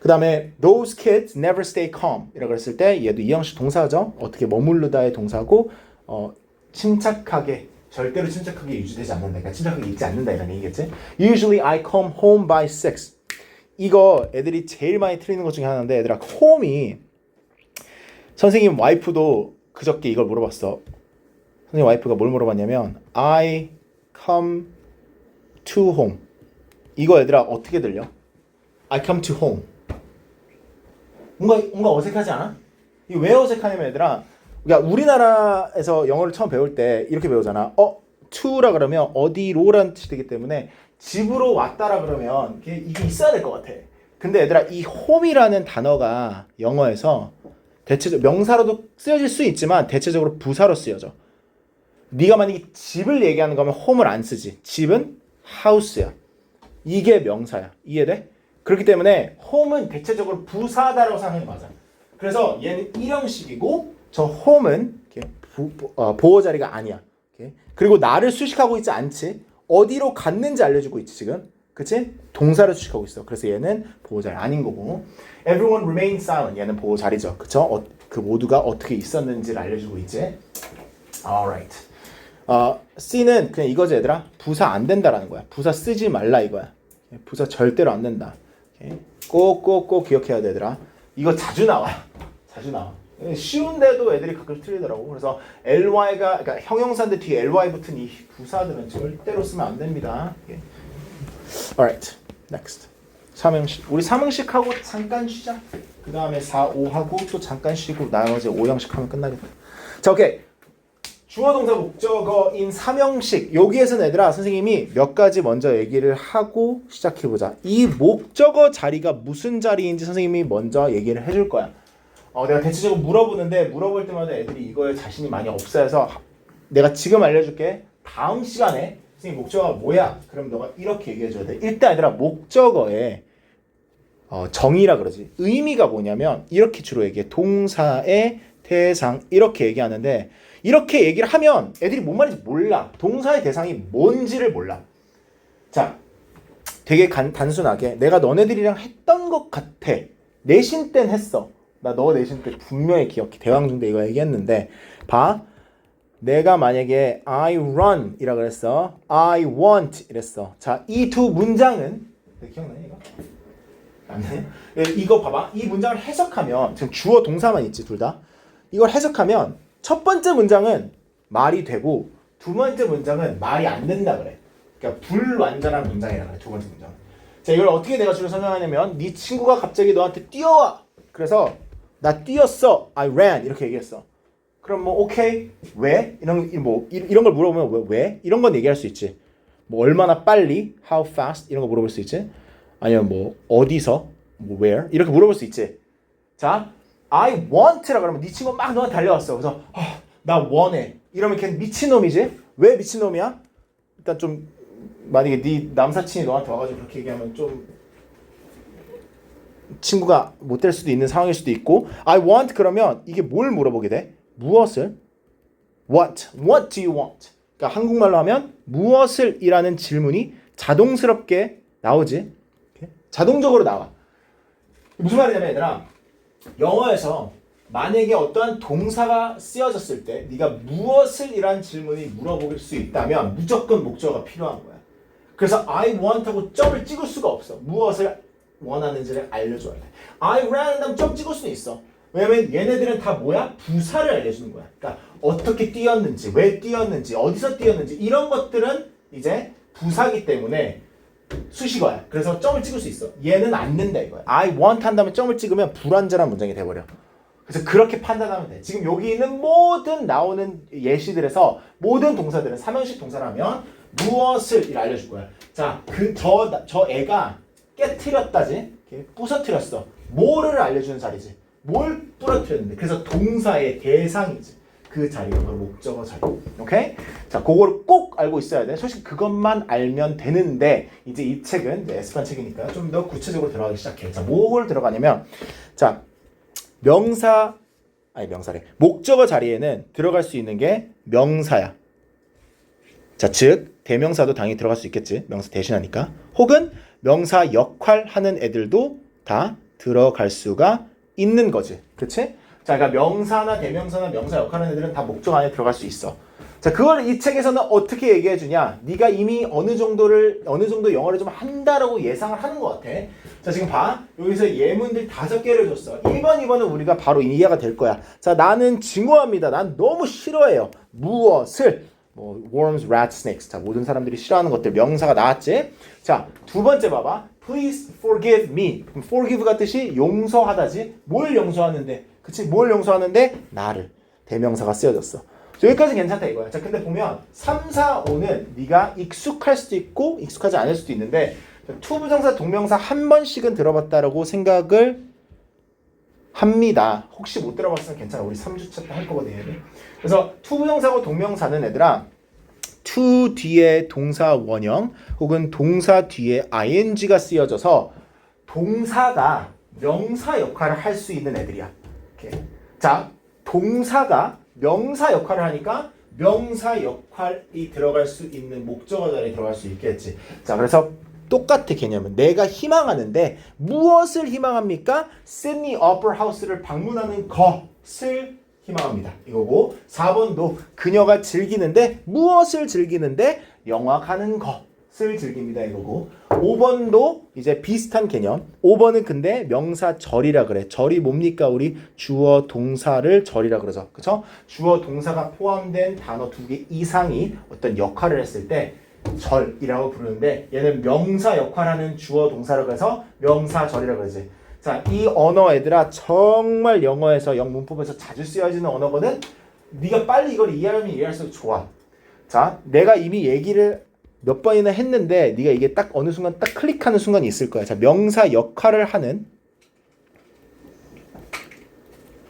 S1: 그 다음에 those kids never stay calm 이라고 했을 때 얘도 이 형식 동사죠. 어떻게 머무르다의 동사고 침착하게 절대로 침착하게 유지되지 않는다. 그러니까 침착하게 있지 않는다 이런 얘기겠지. Usually I come home by 6. 이거 애들이 제일 많이 틀리는 것 중에 하나인데 얘들아 home이 선생님 와이프도 그저께 이걸 물어봤어. 선생님 와이프가 뭘 물어봤냐면 I come to home. 이거 얘들아 어떻게 들려? I come to home. 뭔가 어색하지 않아? 이게 왜 어색하냐면 얘들아 그러니까 우리나라에서 영어를 처음 배울 때 이렇게 배우잖아. to라 그러면 어디로라는 뜻이 되기 때문에 집으로 왔다라 그러면 이게 있어야 될 것 같아. 근데 얘들아 이 home이라는 단어가 영어에서 대체적 명사로도 쓰여질 수 있지만 대체적으로 부사로 쓰여져. 네가 만약에 집을 얘기하는 거면 home을 안 쓰지. 집은 house야. 이게 명사야. 이해돼? 그렇기 때문에 home은 대체적으로 부사다라고 생각하면 맞아. 그래서 얘는 일형식이고 저 home은 보호 자리가 아니야. 그리고 나를 수식하고 있지 않지. 어디로 갔는지 알려주고 있지 지금. 그치? 동사를 수식하고 있어. 그래서 얘는 보호 자리 아닌 거고. Everyone remain silent. 얘는 보호 자리죠. 그쵸? 그 모두가 어떻게 있었는지를 알려주고 있지. Alright. C는 그냥 이거지 얘들아. 부사 안 된다라는 거야. 부사 쓰지 말라 이거야. 부사 절대로 안 된다. 꼭 기억해야 돼 얘들아. 이거 자주 나와. 자주 나와. 쉬운데도 애들이 가끔 틀리더라고. 그래서 ly가 그러니까 형용사인데 뒤에 ly 붙은 이 부사들은 절대로 쓰면 안 됩니다. Alright, next. 삼형식. 우리 삼형식 하고 잠깐 쉬자. 그 다음에 4, 5 하고 또 잠깐 쉬고 나머지 5형식 하면 끝나겠다. 자, 오케이. 주어동사 목적어인 삼형식. 여기에서는 얘들아 선생님이 몇 가지 먼저 얘기를 하고 시작해보자. 이 목적어 자리가 무슨 자리인지 선생님이 먼저 얘기를 해줄 거야. 내가 대체적으로 물어보는데 물어볼 때마다 애들이 이거에 자신이 많이 없어서 내가 지금 알려줄게. 다음 시간에 선생님 목적어가 뭐야? 그럼 너가 이렇게 얘기해줘야 돼. 일단 얘들아 목적어의 정의라 그러지. 의미가 뭐냐면 이렇게 주로 얘기해. 동사의 대상 이렇게 얘기하는데 이렇게 얘기를 하면 애들이 뭔 말인지 몰라. 동사의 대상이 뭔지를 몰라. 자, 되게 단순하게 내가 너네들이랑 했던 것 같아. 내신 땐 했어. 나 너 내신 때 분명히 기억해. 대왕중 때 이거 얘기했는데 봐. 내가 만약에 I run 이라고 그랬어. I want 이랬어. 자, 이 두 문장은 기억나니 이거? 아니네. 이거 봐봐. 이 문장을 해석하면 지금 주어 동사만 있지 둘 다. 이걸 해석하면 첫 번째 문장은 말이 되고 두 번째 문장은 말이 안 된다 그래. 그러니까 불완전한 문장이라 그래. 두 번째 문장. 자, 이걸 어떻게 내가 주로 설명하냐면 네 친구가 갑자기 너한테 뛰어와. 그래서 나 뛰었어. I ran 이렇게 얘기했어. 그럼 뭐 오케이 왜 이런 걸 물어보면 왜 이런 건 얘기할 수 있지. 뭐 얼마나 빨리 how fast 이런 거 물어볼 수 있지. 아니면 뭐 어디서 뭐 where 이렇게 물어볼 수 있지. 자, I want라 그러면 네 친구 막 너한테 달려왔어. 그래서 나 원해. 이러면 걔는 미친놈이지. 왜 미친놈이야? 일단 좀 만약에 네 남사친이 너한테 와가지고 그렇게 얘기하면 좀 친구가 못 될 수도 있는 상황일 수도 있고 I want 그러면 이게 뭘 물어보게 돼? 무엇을? What do you want? 그러니까 한국말로 하면 무엇을 이라는 질문이 자동스럽게 나오지. 자동적으로 나와. 무슨 말이냐면 얘들아 영어에서 만약에 어떠한 동사가 쓰여졌을 때 네가 무엇을 이라는 질문이 물어볼 수 있다면 무조건 목적어가 필요한 거야. 그래서 I want 하고 점을 찍을 수가 없어. 무엇을 원하는지를 알려줘야 돼. I ran 다음 점 찍을 수는 있어. 왜냐면 얘네들은 다 뭐야? 부사를 알려주는 거야. 그러니까 어떻게 뛰었는지, 왜 뛰었는지, 어디서 뛰었는지 이런 것들은 이제 부사기 때문에 수식어야. 그래서 점을 찍을 수 있어. 얘는 안 된다 이거야. I want 한 다음에 점을 찍으면 불완전한 문장이 돼버려. 그래서 그렇게 판단하면 돼. 지금 여기 있는 모든 나오는 예시들에서 모든 동사들은 삼형식 동사라면 무엇을 알려줄 거야. 자, 저 애가 깨트렸다지, 부서뜨렸어. 뭐를 알려주는 자리지. 뭘 부러뜨렸는데. 그래서 동사의 대상이지. 그 자리가 바로 목적어 자리. 오케이? 자, 그거를 꼭 알고 있어야 돼. 솔직히 그것만 알면 되는데 이제 이 책은 이제 S반 책이니까 좀 더 구체적으로 들어가기 시작해. 자, 뭘 들어가냐면 자, 명사래. 목적어 자리에는 들어갈 수 있는 게 명사야. 자, 즉 대명사도 당연히 들어갈 수 있겠지. 명사 대신하니까. 혹은 명사 역할 하는 애들도 다 들어갈 수가 있는 거지. 그치? 자, 그러니까 명사나 대명사나 명사 역할하는 애들은 다 목적 안에 들어갈 수 있어. 자, 그걸 이 책에서는 어떻게 얘기해 주냐? 네가 이미 어느 정도 영어를 좀 한다라고 예상을 하는 것 같아. 자, 지금 봐. 여기서 예문들 5개를 줬어. 1번, 2번은 우리가 바로 이해가 될 거야. 자, 나는 증오합니다. 난 너무 싫어해요. 무엇을? worms, rats, snakes. 자, 모든 사람들이 싫어하는 것들 명사가 나왔지? 자, 2번째 봐봐. Please forgive me. forgive가 뜻이 용서하다지. 뭘 용서하는데? 그치? 뭘 용서하는데? 나를. 대명사가 쓰여졌어. 여기까지 괜찮다 이거야. 자, 근데 보면 3, 4, 5는 네가 익숙할 수도 있고 익숙하지 않을 수도 있는데 투부정사, 동명사 한 번씩은 들어봤다라고 생각을 합니다. 혹시 못 들어봤으면 괜찮아. 우리 3주차 때 할 거거든요. 그래서 투부정사고 동명사는 얘들아 to 뒤에 동사 원형 혹은 동사 뒤에 ing가 쓰여져서 동사가 명사 역할을 할 수 있는 애들이야. 이렇게. 자, 동사가 명사 역할을 하니까 명사 역할이 들어갈 수 있는 목적어 자리에 들어갈 수 있겠지. 자, 그래서 똑같아 개념은. 내가 희망하는데 무엇을 희망합니까? 시드니 오퍼라 하우스를 방문하는 것을 희망합니다. 이거고 4번도 그녀가 즐기는데 무엇을 즐기는데 영화 가는 것을 즐깁니다. 이거고 5번도 이제 비슷한 개념. 5번은 근데 명사 절이라 그래. 절이 뭡니까? 우리 주어 동사를 절이라 그러죠. 그쵸? 주어 동사가 포함된 단어 2개 이상이 어떤 역할을 했을 때 절이라고 부르는데 얘는 명사 역할하는 주어 동사라고 해서 명사절이라고 그러지. 자, 이 언어 애들아 정말 영어에서 영문법에서 자주 쓰여지는 언어거든. 네가 빨리 이걸 이해하면 이해할수록 좋아. 자, 내가 이미 얘기를 몇 번이나 했는데 네가 이게 딱 어느 순간 딱 클릭하는 순간이 있을 거야. 자, 명사 역할을 하는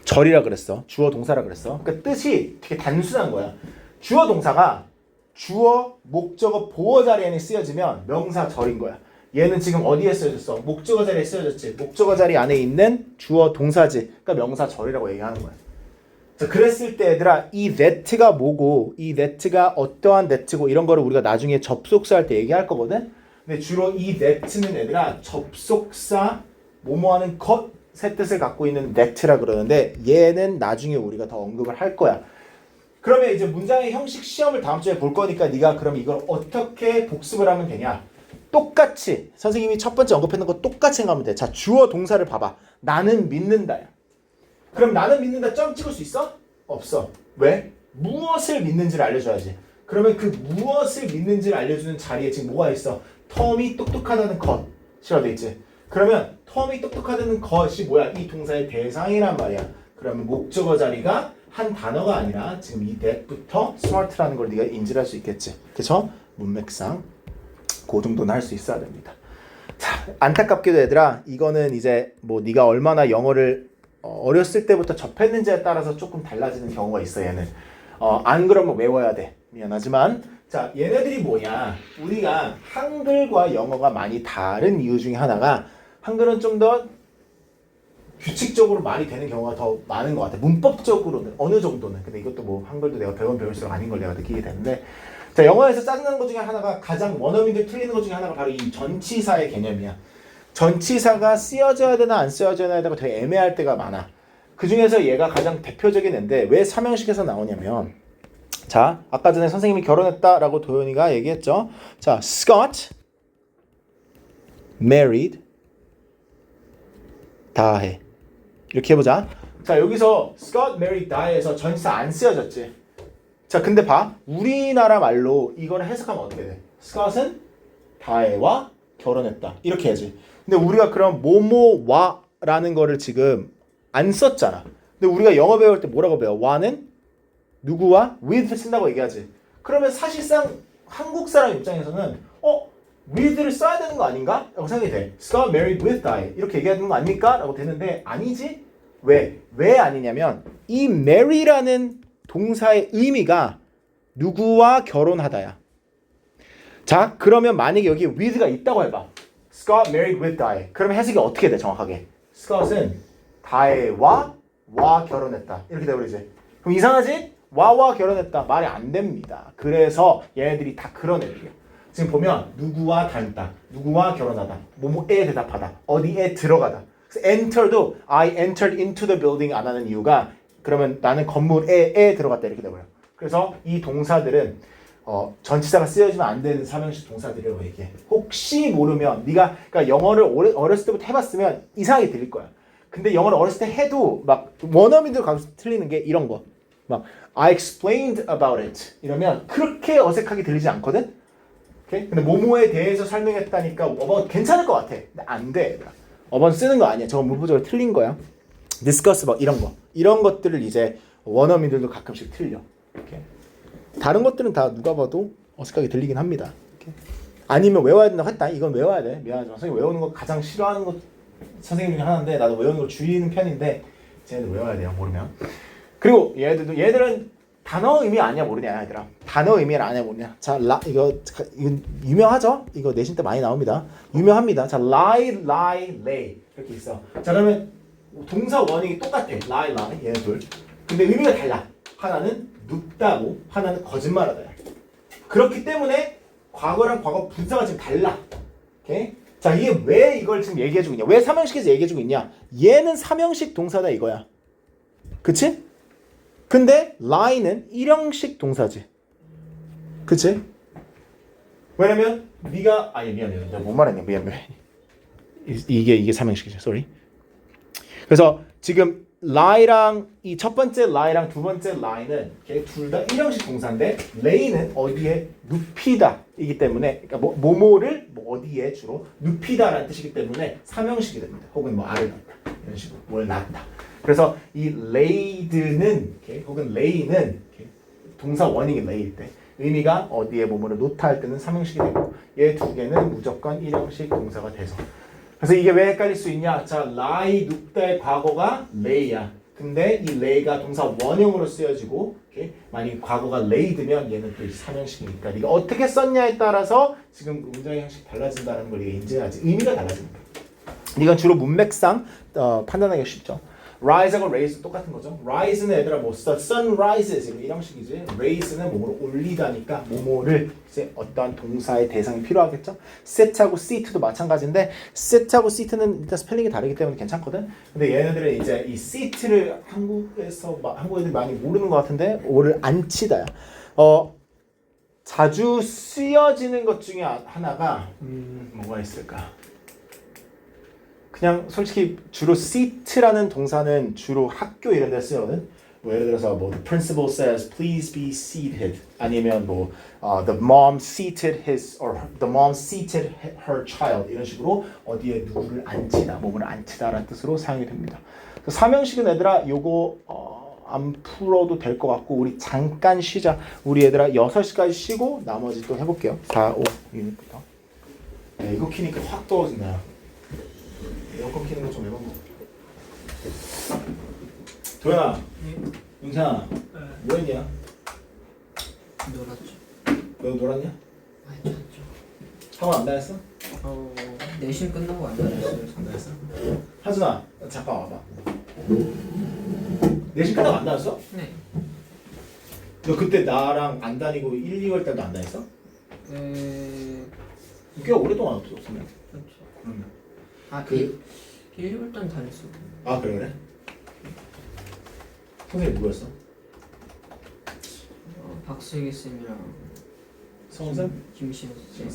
S1: 절이라 그랬어. 주어 동사라 그랬어. 그러니까 뜻이 되게 단순한 거야. 주어 동사가 주어, 목적어, 보어 자리에 쓰여지면 명사 절인 거야. 얘는 지금 어디에 쓰여졌어? 목적어 자리에 쓰여졌지. 목적어 자리 안에 있는 주어 동사지. 그러니까 명사 절이라고 얘기하는 거야. 자, 그랬을 때 얘들아 이 that가 뭐고 이 that가 어떠한 that고 이런 거를 우리가 나중에 접속사 할 때 얘기할 거거든. 근데 주로 이 that는 얘들아 접속사 뭐뭐 하는 것의 뜻을 갖고 있는 that라 그러는데 얘는 나중에 우리가 더 언급을 할 거야. 그러면 이제 문장의 형식 시험을 다음 주에 볼 거니까 네가 그럼 이걸 어떻게 복습을 하면 되냐? 똑같이 선생님이 첫 번째 언급했던 거 똑같이 생각하면 돼. 자, 주어 동사를 봐봐. 나는 믿는다야. 그럼 나는 믿는다 점 찍을 수 있어? 없어. 왜? 무엇을 믿는지를 알려줘야지. 그러면 그 무엇을 믿는지를 알려주는 자리에 지금 뭐가 있어? 텀이 똑똑하다는 것이라고 돼 있지. 그러면 텀이 똑똑하다는 것이 뭐야? 이 동사의 대상이란 말이야. 그러면 목적어 자리가 한 단어가 아니라 지금 이 that부터 smart라는 걸 네가 인지를 할 수 있겠지. 그쵸? 문맥상 그 정도는 할 수 있어야 됩니다. 자, 안타깝게도 얘들아 이거는 이제 뭐 네가 얼마나 영어를 어렸을 때부터 접했는지에 따라서 조금 달라지는 경우가 있어. 얘는 안 그러면 외워야 돼. 미안하지만 자, 얘네들이 뭐냐? 우리가 한글과 영어가 많이 다른 이유 중에 하나가 한글은 좀 더 규칙적으로 많이 되는 경우가 더 많은 것 같아. 문법적으로는 어느 정도는. 근데 이것도 뭐 한글도 내가 배우면 배울수록 아닌 걸 내가 느끼게 되는데 자, 영어에서 짜증나는 것 중에 하나가 가장 원어민들 틀리는 것 중에 하나가 바로 이 전치사의 개념이야. 전치사가 쓰여져야 되나 안 쓰여져야 되나 되게 애매할 때가 많아. 그 중에서 얘가 가장 대표적인 애인데 왜 삼형식에서 나오냐면 자, 아까 전에 선생님이 결혼했다라고 도현이가 얘기했죠. 자, Scott married 다해. 이렇게 해보자. 자, 여기서 Scott married die에서 전치사 안 쓰여졌지. 자, 근데 봐. 우리나라 말로 이걸 해석하면 어떻게 돼? Scott은 다해와 결혼했다. 이렇게 해야지. 근데 우리가 그럼 뭐뭐와라는 거를 지금 안 썼잖아. 근데 우리가 영어 배울 때 뭐라고 배워? 와는 누구와 with를 쓴다고 얘기하지. 그러면 사실상 한국 사람 입장에서는 with를 써야 되는 거 아닌가? 라고 생각이 돼. Scott married with Di 이렇게 얘기해야 되는 거 아닙니까? 라고 되는데 아니지? 왜? 왜 아니냐면 이 marry라는 동사의 의미가 누구와 결혼하다야. 자, 그러면 만약에 여기 with가 있다고 해봐. Scott married with Di. 그러면 해석이 어떻게 돼 정확하게? Scott은 Di와 결혼했다. 이렇게 돼버리지. 그럼 이상하지? 와와 결혼했다. 말이 안 됩니다. 그래서 얘네들이 다 그런 애들이야. 지금 보면 누구와 닮다, 누구와 결혼하다, 뭐뭐에 대답하다, 어디에 들어가다. 그래서 enter도 I entered into the building 안 하는 이유가 그러면 나는 건물에 들어갔다 이렇게 돼버려. 그래서 이 동사들은 전치사가 쓰여지면 안 되는 삼형식 동사들이라고 얘기해. 혹시 모르면 네가 그러니까 영어를 어렸을 때부터 해봤으면 이상하게 들릴 거야. 근데 영어를 어렸을 때 해도 막 원어민들 가끔 틀리는 게 이런 거. 막 I explained about it 이러면 그렇게 어색하게 들리지 않거든. 오케이? 근데 뭐뭐에 대해서 설명했다니까 괜찮을 것 같아. 근데 안 돼. 어번 쓰는 거 아니야. 저건 문법적으로 틀린 거야. discuss 막 이런 거. 이런 것들을 이제 원어민들도 가끔씩 틀려. 오케이? 다른 것들은 다 누가 봐도 어색하게 들리긴 합니다. 오케이? 아니면 외워야 된다고 했다. 이건 외워야 돼. 미안하지만 선생님 외우는 거 가장 싫어하는 것 선생님 중에 하나인데 나도 외우는 걸 줄이는 편인데 쟤네들 외워야 돼요. 모르면. 그리고 얘들은 단어 의미 아니야 모르냐 얘들아. 단어 의미를 아냐 모르냐. 자, 이거 유명하죠? 이거 내신 때 많이 나옵니다. 유명합니다. 자, lie, lay 이렇게 있어. 자, 그러면 동사 원형이 똑같아. lie, 얘네 둘. 근데 의미가 달라. 하나는 눕다고, 하나는 거짓말하다야. 그렇기 때문에 과거랑 과거 분사가 지금 달라. 오케이? 자, 이게 왜 이걸 지금 얘기해주고 있냐? 왜 삼형식에서 얘기해주고 있냐? 얘는 삼형식 동사다 이거야. 그치? 근데 lie는 일형식 동사지. 그치? 왜냐면 네가 미안해. 내가 뭔 말했냐? 미안해. 이게 삼형식이죠. sorry. 그래서 지금 lie랑 이 첫 번째 lie랑 두 번째 lie는 둘 다 일형식 동사인데 lay는 어디에 눕히다 이기 때문에 그러니까 뭐뭐를 어디에 주로 눕히다라는 뜻이기 때문에 삼형식이 됩니다. 혹은 알을 낳다 이런 식으로 뭘 낳다. 그래서 이 laid는 혹은 lay는 동사 원형이 lay일 때 의미가 어디에 뭐뭐를 놓다 할 때는 삼형식이 되고 얘 두 개는 무조건 일형식 동사가 돼서 그래서 이게 왜 헷갈릴 수 있냐? 자, lie 눕다의 과거가 lay야. 근데 이 lay가 동사 원형으로 쓰여지고 만약 과거가 laid면 얘는 또 삼형식이니까 네가 어떻게 썼냐에 따라서 지금 문장의 형식이 달라진다는 걸 인지해야지. 의미가 달라집니다. 이건 주로 문맥상 판단하기가 쉽죠. rise하고 raise 똑같은 거죠. rise는 얘들아 sun rises 이런 형식이지. raise는 몸으로 올리다니까 뭐뭐를 이제 어떤 동사의 대상이 필요하겠죠. sit하고 seat도 마찬가지인데 sit하고 seat는 일단 스펠링이 다르기 때문에 괜찮거든. 근데 얘네들은 이제 이 seat를 한국 애들 많이 모르는 것 같은데 오를 앉히다야. 자주 쓰여지는 것 중에 하나가 뭐가 있을까? 그냥 솔직히 주로 seat라는 동사는 주로 학교 이런 데 쓰거든. 뭐 예를 들어서 the principal says please be seated 아니면 the mom seated the mom seated her child 이런 식으로 어디에 누구를 앉히다, 몸을 앉히다라는 뜻으로 사용이 됩니다. 삼형식은 얘들아 요거 안 풀어도 될 것 같고 우리 잠깐 쉬자. 우리 얘들아 6시까지 쉬고 나머지 또 해볼게요. 4, 5 유닛부터. 이거 키니까 확 떨어진다. 에어컨 키는 거 좀 해봐. 도현아, 용찬아, 뭐 했냐?
S2: 놀았죠.
S1: 너 놀았냐?
S2: 많이 잤죠.
S1: 학원 안 다녔어?
S2: 내신 끝나고 안 다녔어요.
S1: 안 다녔어? 하준아, 잠깐 와봐. 내신 끝나고 안 다녔어?
S2: 네.
S1: 너 그때 나랑 안 다니고 1, 2월 때도 안 다녔어? 꽤 오랫동안 없었네.
S2: 그렇죠.
S1: 그
S2: 1, 2월 때는 다녔어.
S1: 아 그래? 선생님 누구였어?
S2: 박슬기 쌤이랑
S1: 성우쌤?
S2: 김시현 쌤.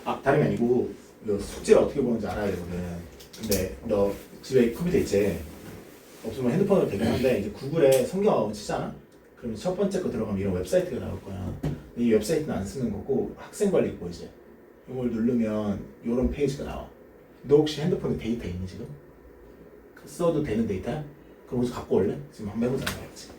S1: 아 다름이 아니고 너 숙제를 어떻게 보는지 알아야 되거든. 근데 너 집에 컴퓨터 있지? 없으면 핸드폰으로 되긴 한데 이제 구글에 성경학원 치잖아? 그러면 첫 번째 거 들어가면 이런 웹사이트가 나올 거야. 이 웹사이트는 안 쓰는 거고 학생관리 있고 이제 이걸 누르면 이런 페이지가 나와. 너 혹시 핸드폰에 데이터 있니 지금? 써도 되는 데이터야? 그럼 우리 갖고 올래? 지금 한번 해보자. 알았지?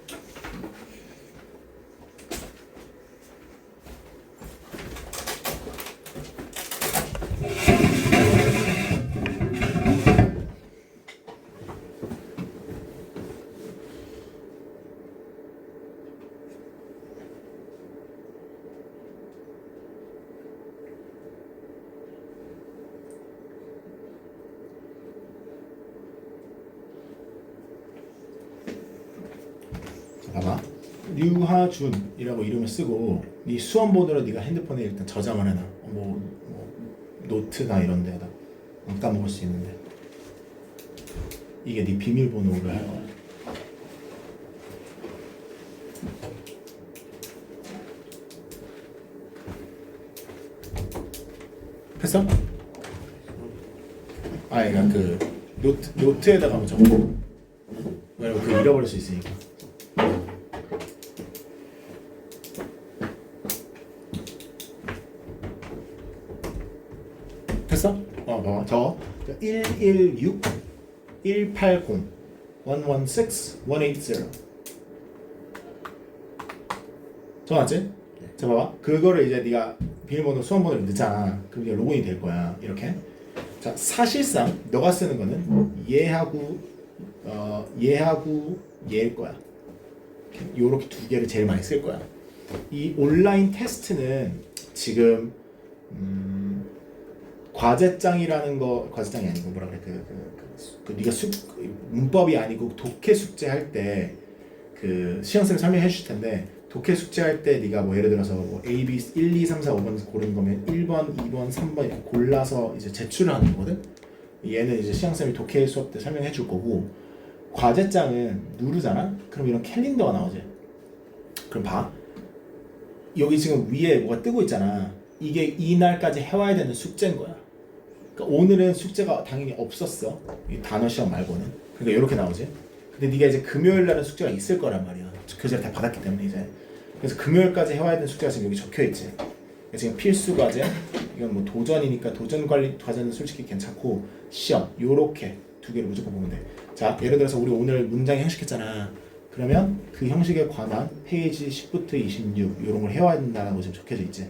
S1: 봐봐. 류하준이라고 이름을 쓰고 네 수험번호로 네가 핸드폰에 일단 저장을 해놔. 뭐 노트나 이런 데다 까먹을 수 있는데 이게 네 비밀번호를 할 거야. 했어? 그러니까 그 노트에다가 뭐 적어. 왜냐면 그 잃어버릴 수 있으니까. 했어? 봐봐. 적어. 116 180 116 180 적어놨지? 자 봐봐. 그거를 이제 네가 비밀번호 수험번호를 넣잖아. 그럼 이제 로그인이 될 거야. 이렇게. 자 사실상 너가 쓰는 거는 얘하고 얘일 거야. 요렇게 두 개를 제일 많이 쓸 거야. 이 온라인 테스트는 지금 과제장이라는 거 과제장이 아니고 뭐라 그래 네가 문법이 아니고 독해 숙제 할 때 그 시험쌤 설명해 주실 텐데 독해 숙제 할 때 네가 뭐 예를 들어서 뭐 A, B, 1, 2, 3, 4, 5번 고르는 거면 1번, 2번, 3번 이렇게 골라서 이제 제출을 하는 거거든. 얘는 이제 시험쌤이 독해 수업 때 설명해 줄 거고 과제장은 누르잖아. 그럼 이런 캘린더가 나오지. 그럼 봐. 여기 지금 위에 뭐가 뜨고 있잖아. 이게 이날까지 해와야 되는 숙제인 거야. 그러니까 오늘은 숙제가 당연히 없었어. 이 단어 시험 말고는. 그러니까 이렇게 나오지. 근데 네가 이제 금요일 날은 숙제가 있을 거란 말이야. 교재를 다 받았기 때문에 이제. 그래서 금요일까지 해와야 되는 숙제가 지금 여기 적혀 있지. 지금 필수 과제. 이건 뭐 도전이니까 도전 관리 과제는 솔직히 괜찮고 시험 요렇게 두 개를 무조건 보면 돼. 자, 예를 들어서 우리 오늘 문장 형식했잖아. 그러면 그 형식에 관한 페이지 10부터 26 이런 걸 해와야 된다는 거 지금 적혀져 있지.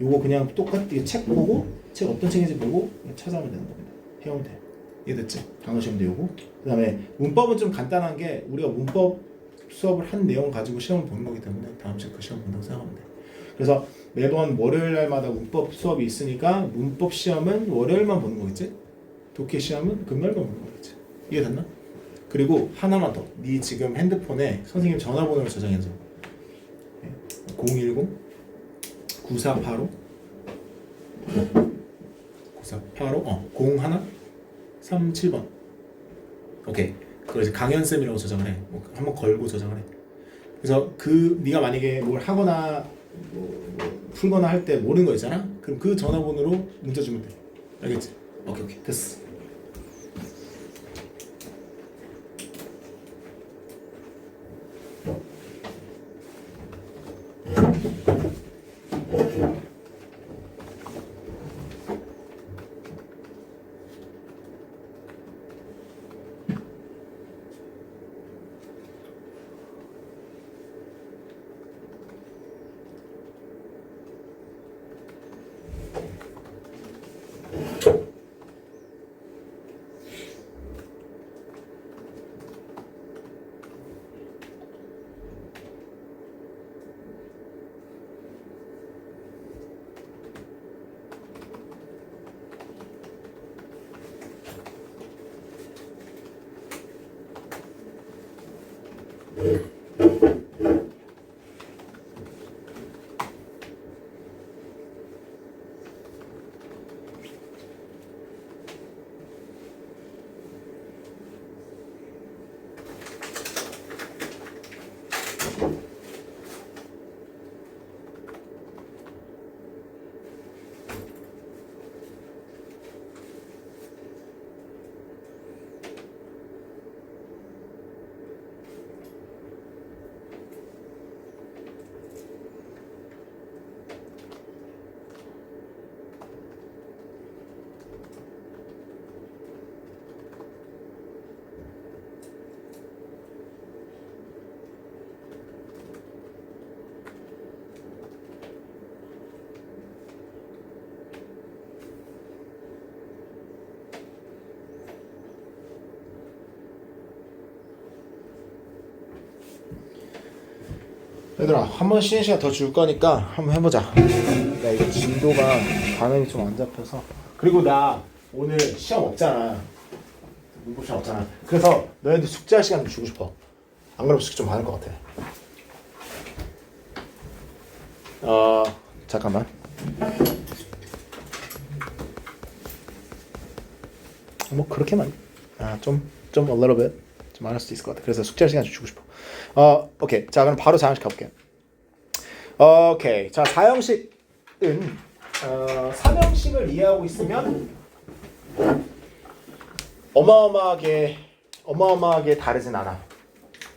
S1: 요거 그냥 똑같이 책 보고 책 어떤 책인지 보고 찾아오면 되는 겁니다. 해오면 돼. 이해됐지? 단어 시험도 요거. 그 다음에 문법은 좀 간단한 게 우리가 문법 수업을 한 내용 가지고 시험을 보는 거기 때문에 다음 주에 그 시험 본다고 생각하면 돼. 그래서 매번 월요일 날마다 문법 수업이 있으니까 문법 시험은 월요일만 보는 거겠지? 독해 시험은 금요일만 보는 거겠지? 이해됐나? 그리고 하나만 더. 네 지금 핸드폰에 선생님 전화번호를 저장해서 010 9485 9485 01 37번. 오케이. 그걸 이제 강현쌤이라고 저장을 해. 한번 걸고 저장을 해. 그래서 그 네가 만약에 뭘 하거나 뭐 풀거나 할 때 모르는 거 있잖아. 그럼 그 전화번호로 문자 주면 돼. 알겠지? 오케이 됐어. 얘들아 한 번 쉬는 시간 더 줄 거니까 한번 해보자. 나 이거 진도가 반응이 좀 안 잡혀서. 그리고 나 오늘 시험 없잖아. 문법 시험 없잖아. 그래서 너희들 숙제할 시간 좀 주고 싶어. 안 그러면 숙제 좀 많을 것 같아. 잠깐만. 뭐 그렇게 많이. 좀 a little bit 좀 많을 수도 있을 것 같아. 그래서 숙제할 시간 좀 주고 싶어. 오케이. 자 그럼 바로 4형식 가볼게. 오케이. 자 4형식은 3형식을 이해하고 있으면 어마어마하게 다르진 않아.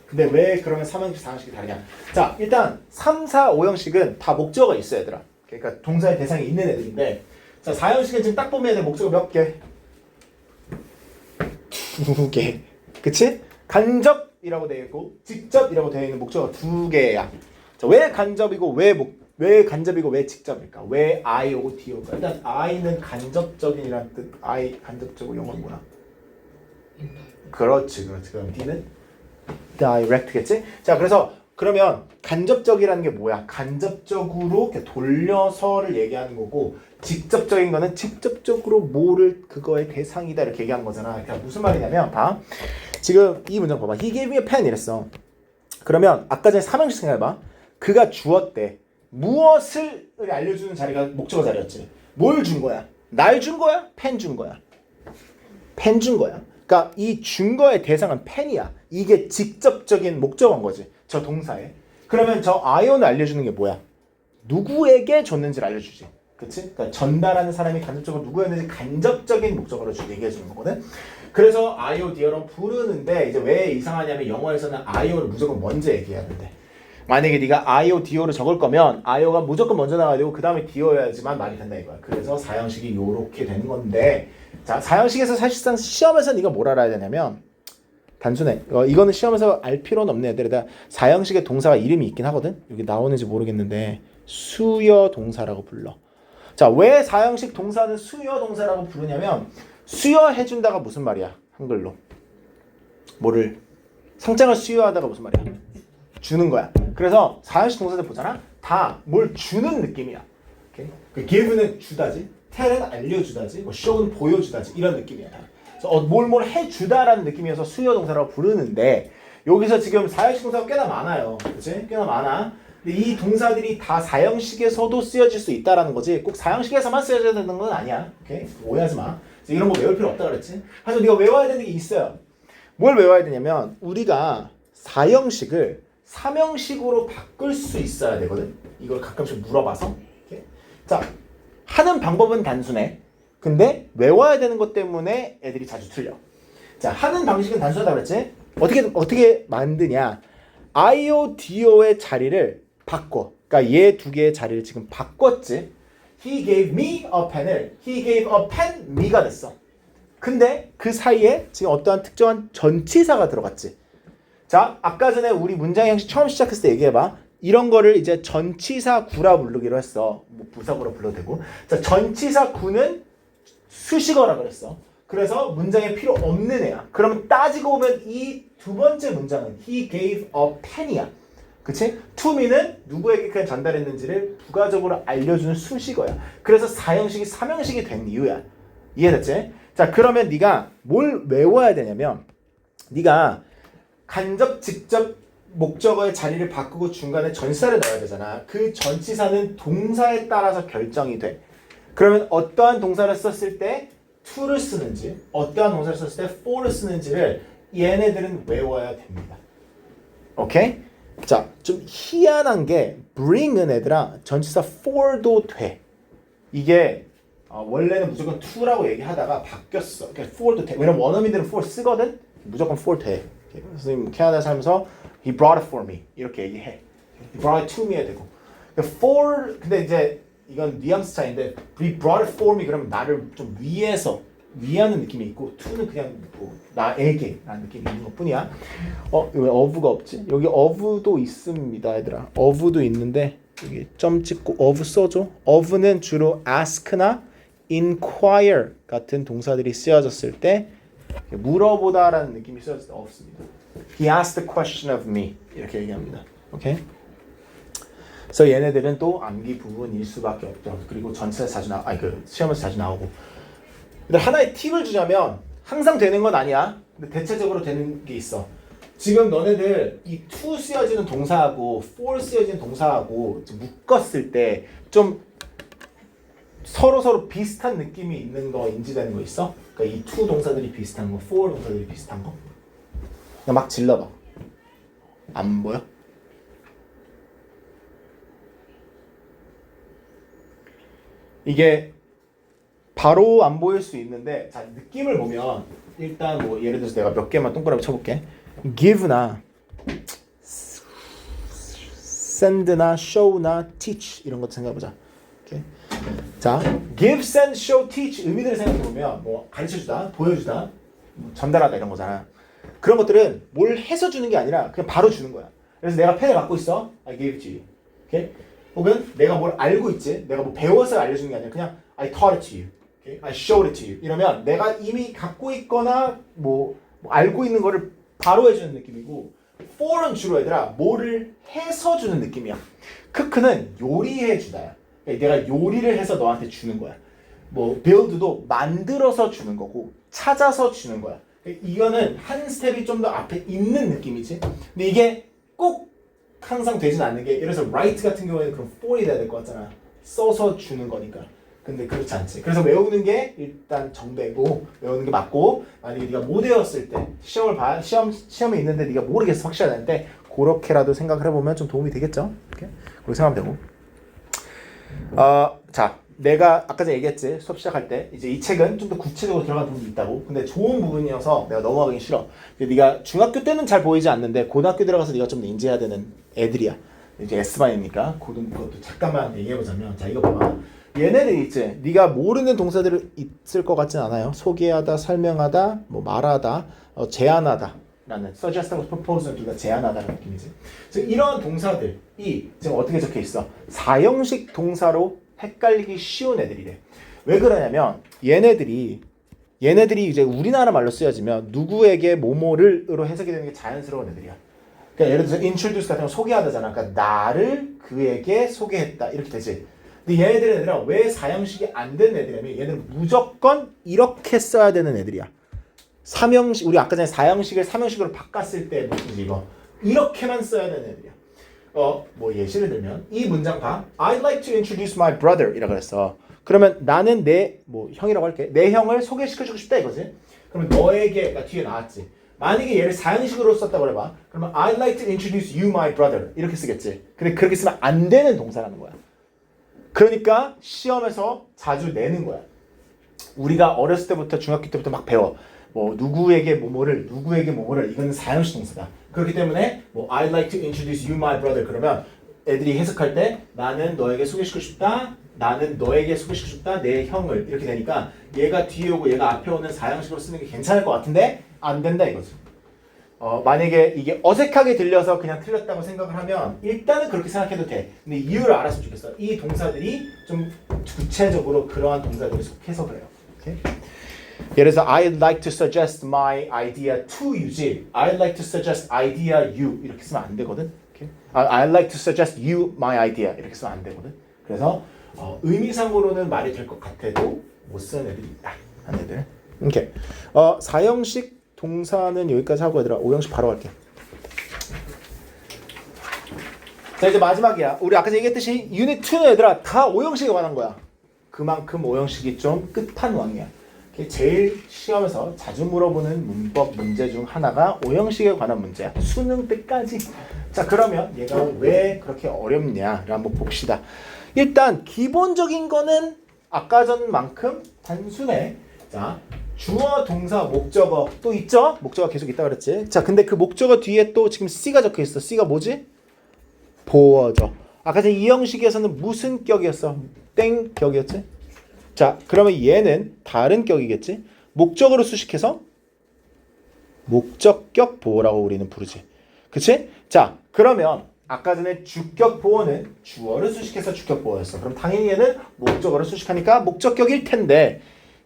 S1: 근데 왜 그러면 3형식, 4형식이 다르냐? 자 일단 3, 4, 5형식은 다 목적어가 있어 얘들아. 그러니까 동사의 대상이 있는 애들인데 자 4형식은 지금 딱 보면 애들 목적어 몇 개? 2개. 그치? 간접이라고 되어 있고 직접이라고 되어 있는 목적어가 2개야. 자, 왜 간접이고 왜 간접이고 왜 직접일까? 왜 I 오고 D 오고? 일단 I는 간접적인이란 뜻. I 간접적으로 영어는 뭐나? 그렇지. 그럼 D는 direct겠지? 자, 그래서 그러면 간접적이라는 게 뭐야? 간접적으로 이렇게 돌려서를 얘기하는 거고 직접적인 거는 직접적으로 뭐를 그거의 대상이다 이렇게 얘기하는 거잖아. 그러니까 무슨 말이냐면 봐. 지금 이 문장 봐봐. He gave me a pen 이랬어. 그러면 아까 전에 3형식 생각해봐. 그가 주었대. 무엇을 알려주는 자리가 목적어 자리였지. 뭘 준 거야? 날 준 거야? 펜 준 거야? 펜 준 거야. 그러니까 이 준 거의 대상은 펜이야. 이게 직접적인 목적어인 거지. 저 동사에. 그러면 저 아이온을 알려주는 게 뭐야? 누구에게 줬는지를 알려주지. 그치? 그러니까 전달하는 사람이 간접적으로 누구였는지 간접적인 목적어로 얘기해 주는 거거든. 그래서 아이오 디어로 부르는데 이제 왜 이상하냐면 영어에서는 아이오를 무조건 먼저 얘기해야 된대. 만약에 네가 아이오 디오를 적을 거면 아이오가 무조건 먼저 나가야 되고 그 다음에 디어여야지만 말이 된다 이거야. 그래서 4형식이 요렇게 되는 건데 자 4형식에서 사실상 시험에서 네가 뭘 알아야 되냐면 단순해. 이거는 시험에서 알 필요는 없는 애들에다 4형식의 동사가 이름이 있긴 하거든. 여기 나오는지 모르겠는데 수여 동사라고 불러. 자, 왜 4형식 동사는 수여 동사라고 부르냐면 수여해준다가 무슨 말이야? 한글로. 뭐를 상장을 수여하다가 무슨 말이야? 주는 거야. 그래서 4형식 동사들 보잖아. 다 뭘 주는 느낌이야. 오케이? 그 give는 주다지, tell은 알려주다지, 뭐 show는 보여주다지 이런 느낌이야. 그래서 뭘 해주다라는 느낌이어서 수여 동사라고 부르는데 여기서 지금 4형식 동사가 꽤나 많아요. 그치? 꽤나 많아. 근데 이 동사들이 다 4형식에서도 쓰여질 수 있다라는 거지. 꼭 4형식에서만 쓰여져야 되는 건 아니야. 오케이? 오해하지 마. 이런 거 외울 필요 없다 그랬지. 하지만 네가 외워야 되는 게 있어요. 뭘 외워야 되냐면 우리가 4형식을 3형식으로 바꿀 수 있어야 되거든. 이걸 가끔씩 물어봐서. 오케이? 자, 하는 방법은 단순해. 근데 외워야 되는 것 때문에 애들이 자주 틀려. 자, 하는 방식은 단순하다 그랬지? 어떻게 만드냐? IO, DO의 자리를 바꿔. 그러니까 얘 두 개의 자리를 지금 바꿨지. He gave me a pen을 He gave a pen me가 됐어. 근데 그 사이에 지금 어떠한 특정한 전치사가 들어갔지. 자, 아까 전에 우리 문장 형식 처음 시작했을 때 얘기해봐. 이런 거를 이제 전치사 구라 부르기로 했어. 뭐 부사구라 불러도 되고. 자, 전치사 구는 수식어라 그랬어. 그래서 문장에 필요 없는 애야. 그러면 따지고 보면 이 두 번째 문장은 He gave a pen이야. 그치? to me는 누구에게 그냥 전달했는지를 부가적으로 알려주는 수식어야. 그래서 4형식이 3형식이 된 이유야. 이해됐지? 자, 그러면 네가 뭘 외워야 되냐면 네가 간접, 직접 목적어의 자리를 바꾸고 중간에 전치사를 넣어야 되잖아. 그 전치사는 동사에 따라서 결정이 돼. 그러면 어떠한 동사를 썼을 때 to를 쓰는지 어떠한 동사를 썼을 때 for를 쓰는지를 얘네들은 외워야 됩니다. 오케이? 자, 좀 희한한 게 bring은 애들아 전치사 for도 돼. 이게 원래는 무조건 to라고 얘기하다가 바뀌었어. 그러니까 for도 돼. 왜냐면 원어민들은 for 쓰거든. 무조건 for 돼. 선생님 캐나다 살면서 he brought it for me 이렇게 얘기해. he brought it to me 해야 되고. for 근데 이제 이건 뉘앙스 차이인데 he brought it for me 그러면 나를 좀 위하는 느낌이 있고 to는 그냥 뭐 나에게 라는 느낌이 있는 것뿐이야. 왜 of가 없지? 여기 of도 있습니다 얘들아. of도 있는데 여기 점 찍고 of 써줘. of는 주로 ask나 inquire 같은 동사들이 쓰여졌을 때 물어보다라는 느낌이 쓰여질 때 없습니다. He asked the question of me 이렇게 얘기합니다. 오케이? 그래서 얘네들은 또 암기 부분일 수밖에 없죠. 그리고 전체에서 자주 시험에서 자주 나오고. 근데 하나의 팁을 주자면 항상 되는 건 아니야. 근데 대체적으로 되는 게 있어. 지금 너네들 이 to 쓰여지는 동사하고 for 쓰여지는 동사하고 묶었을 때 좀 서로 비슷한 느낌이 있는 거 인지되는 거 있어? 그러니까 이 to 동사들이 비슷한 거, for 동사들이 비슷한 거. 그냥 막 질러봐. 안 보여? 이게 바로 안 보일 수 있는데, 자 느낌을 보면 일단 뭐 예를 들어서 내가 몇 개만 동그라미 쳐볼게. give나 send나 show나 teach 이런 것도 생각해보자. 오케이. 자, give, send, show, teach 의미들을 생각해보면 뭐 가르쳐주다, 보여주다, 뭐 전달하다 이런 거잖아. 그런 것들은 뭘 해서 주는 게 아니라 그냥 바로 주는 거야. 그래서 내가 펜을 갖고 있어. I gave it to you. 오케이? 혹은 내가 뭘 알고 있지. 내가 뭐 배워서 알려주는 게 아니라 그냥 I taught it to you. 오케이? I showed it to you. 이러면 내가 이미 갖고 있거나 뭐 알고 있는 거를 바로 해주는 느낌이고, for는 주로 얘들아 뭐를 해서 주는 느낌이야. 크크는 요리해 주다야. 내가 요리를 해서 너한테 주는 거야. 뭐 build도 만들어서 주는 거고 찾아서 주는 거야. 이거는 한 스텝이 좀 더 앞에 있는 느낌이지. 근데 이게 꼭 항상 되진 않는 게, 예를 들어서 write 같은 경우에는 그럼 for이 돼야 될 것 같잖아. 써서 주는 거니까. 근데 그렇지 않지. 그래서 외우는 게 일단 정배고, 외우는 게 맞고, 만약에 네가 못 외웠을 때 시험에 있는데 네가 모르겠어 확실하다는데 그렇게라도 생각을 해보면 좀 도움이 되겠죠. 이렇게 그렇게 생각하면 되고. 자, 내가 아까 전에 얘기했지. 수업 시작할 때 이제 이 책은 좀 더 구체적으로 들어간 부분이 있다고. 근데 좋은 부분이어서 내가 넘어가기 싫어. 네가 중학교 때는 잘 보이지 않는데 고등학교 들어가서 네가 좀 더 인지해야 되는 애들이야. 이제 S반이니까 그것도 잠깐만 얘기해보자면, 자 이거 봐봐. 얘네들 있지. 네가 모르는 동사들이 있을 것 같진 않아요. 소개하다, 설명하다, 뭐 말하다, 제안하다 라는 suggest하고 propose는 둘 다 제안하다는 느낌이지. 그래서 이런 동사들이 지금 어떻게 적혀 있어? 사형식 동사로 헷갈리기 쉬운 애들이래. 왜 그러냐면 얘네들이 이제 우리나라 말로 쓰여지면 누구에게 뭐뭐를으로 해석이 되는 게 자연스러운 애들이야. 그러니까 예를 들어서 introduce 같은 거 소개하다잖아. 그러니까 나를 그에게 소개했다 이렇게 되지. 근데 얘네들은 얘들아 왜 사형식이 안 되는 애들이냐면 얘네는 무조건 이렇게 써야 되는 애들이야. 삼형식, 우리 아까 전에 사형식을 삼형식으로 바꿨을 때 무슨 이거 이렇게만 써야 되는 애들이야. 뭐 예시를 들면 이 문장 봐. I'd like to introduce my brother 이라고 그랬어. 그러면 나는 내 뭐 형이라고 할게. 내 형을 소개시켜주고 싶다 이거지. 그러면 너에게가 뒤에 나왔지. 만약에 얘를 사형식으로 썼다고 해봐. 그러면 I'd like to introduce you my brother 이렇게 쓰겠지. 근데 그렇게 쓰면 안 되는 동사라는 거야. 그러니까 시험에서 자주 내는 거야. 우리가 어렸을 때부터 중학교 때부터 막 배워. 뭐 누구에게 뭐뭐를 이건 사형식 동사다. 그렇기 때문에 뭐 I'd like to introduce you my brother 그러면 애들이 해석할 때 나는 너에게 소개시키고 싶다. 나는 너에게 소개시키고 싶다. 내 형을 이렇게 되니까 얘가 뒤에 오고 얘가 앞에 오는 사형식으로 쓰는 게 괜찮을 것 같은데 안 된다 이거죠. 만약에 이게 어색하게 들려서 그냥 틀렸다고 생각을 하면 일단은 그렇게 생각해도 돼. 근데 이유를 알았으면 좋겠어. 이 동사들이 좀 구체적으로 그러한 동사들에 속해서 그래요. 오케이? 예를 들어서 I'd like to suggest my idea to you지. I'd like to suggest idea you 이렇게 쓰면 안 되거든. 오케이? I'd like to suggest you my idea 이렇게 쓰면 안 되거든. 그래서 의미상으로는 말이 될 것 같아도 못 쓰는 애들이 있다. 한 애들. 오케이. 사형식 동사는 여기까지 하고 얘들아 5형식 바로 갈게. 자 이제 마지막이야. 우리 아까 얘기했듯이 유닛 2는 얘들아 다 5형식에 관한 거야. 그만큼 5형식이 좀 끝판왕이야. 제일 시험에서 자주 물어보는 문법 문제 중 하나가 5형식에 관한 문제야. 수능 때까지. 자 그러면 얘가 왜 그렇게 어렵냐를 한번 봅시다. 일단 기본적인 거는 아까 전만큼 단순해. 자 주어, 동사, 목적어 또 있죠? 목적어 계속 있다 그랬지? 자 근데 그 목적어 뒤에 또 지금 C가 적혀 있어. C가 뭐지? 보어죠. 아까 전 이 형식에서는 무슨 격이었어? 땡 격이었지? 자 그러면 얘는 다른 격이겠지? 목적어로 수식해서 목적격 보어라고 우리는 부르지. 그치? 자 그러면 아까 전에 주격 보어는 주어를 수식해서 주격 보어였어. 그럼 당연히 얘는 목적어를 수식하니까 목적격일 텐데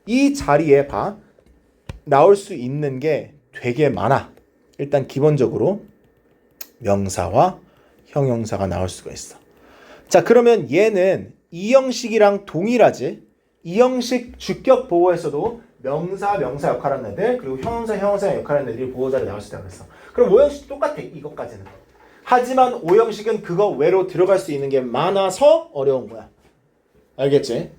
S1: 이 자리에 봐 나올 수 있는 게 되게 많아. 일단 기본적으로 명사와 형용사가 나올 수가 있어. 자, 그러면 얘는 이 형식이랑 동일하지. 이 형식 주격 보호에서도 명사, 명사 역할하는 애들 그리고 형용사, 형용사 역할하는 애들이 보호자를 나올 수 있다고 그랬어. 그럼 5형식 똑같아. 이것까지는. 하지만 5형식은 그거 외로 들어갈 수 있는 게 많아서 어려운 거야. 알겠지?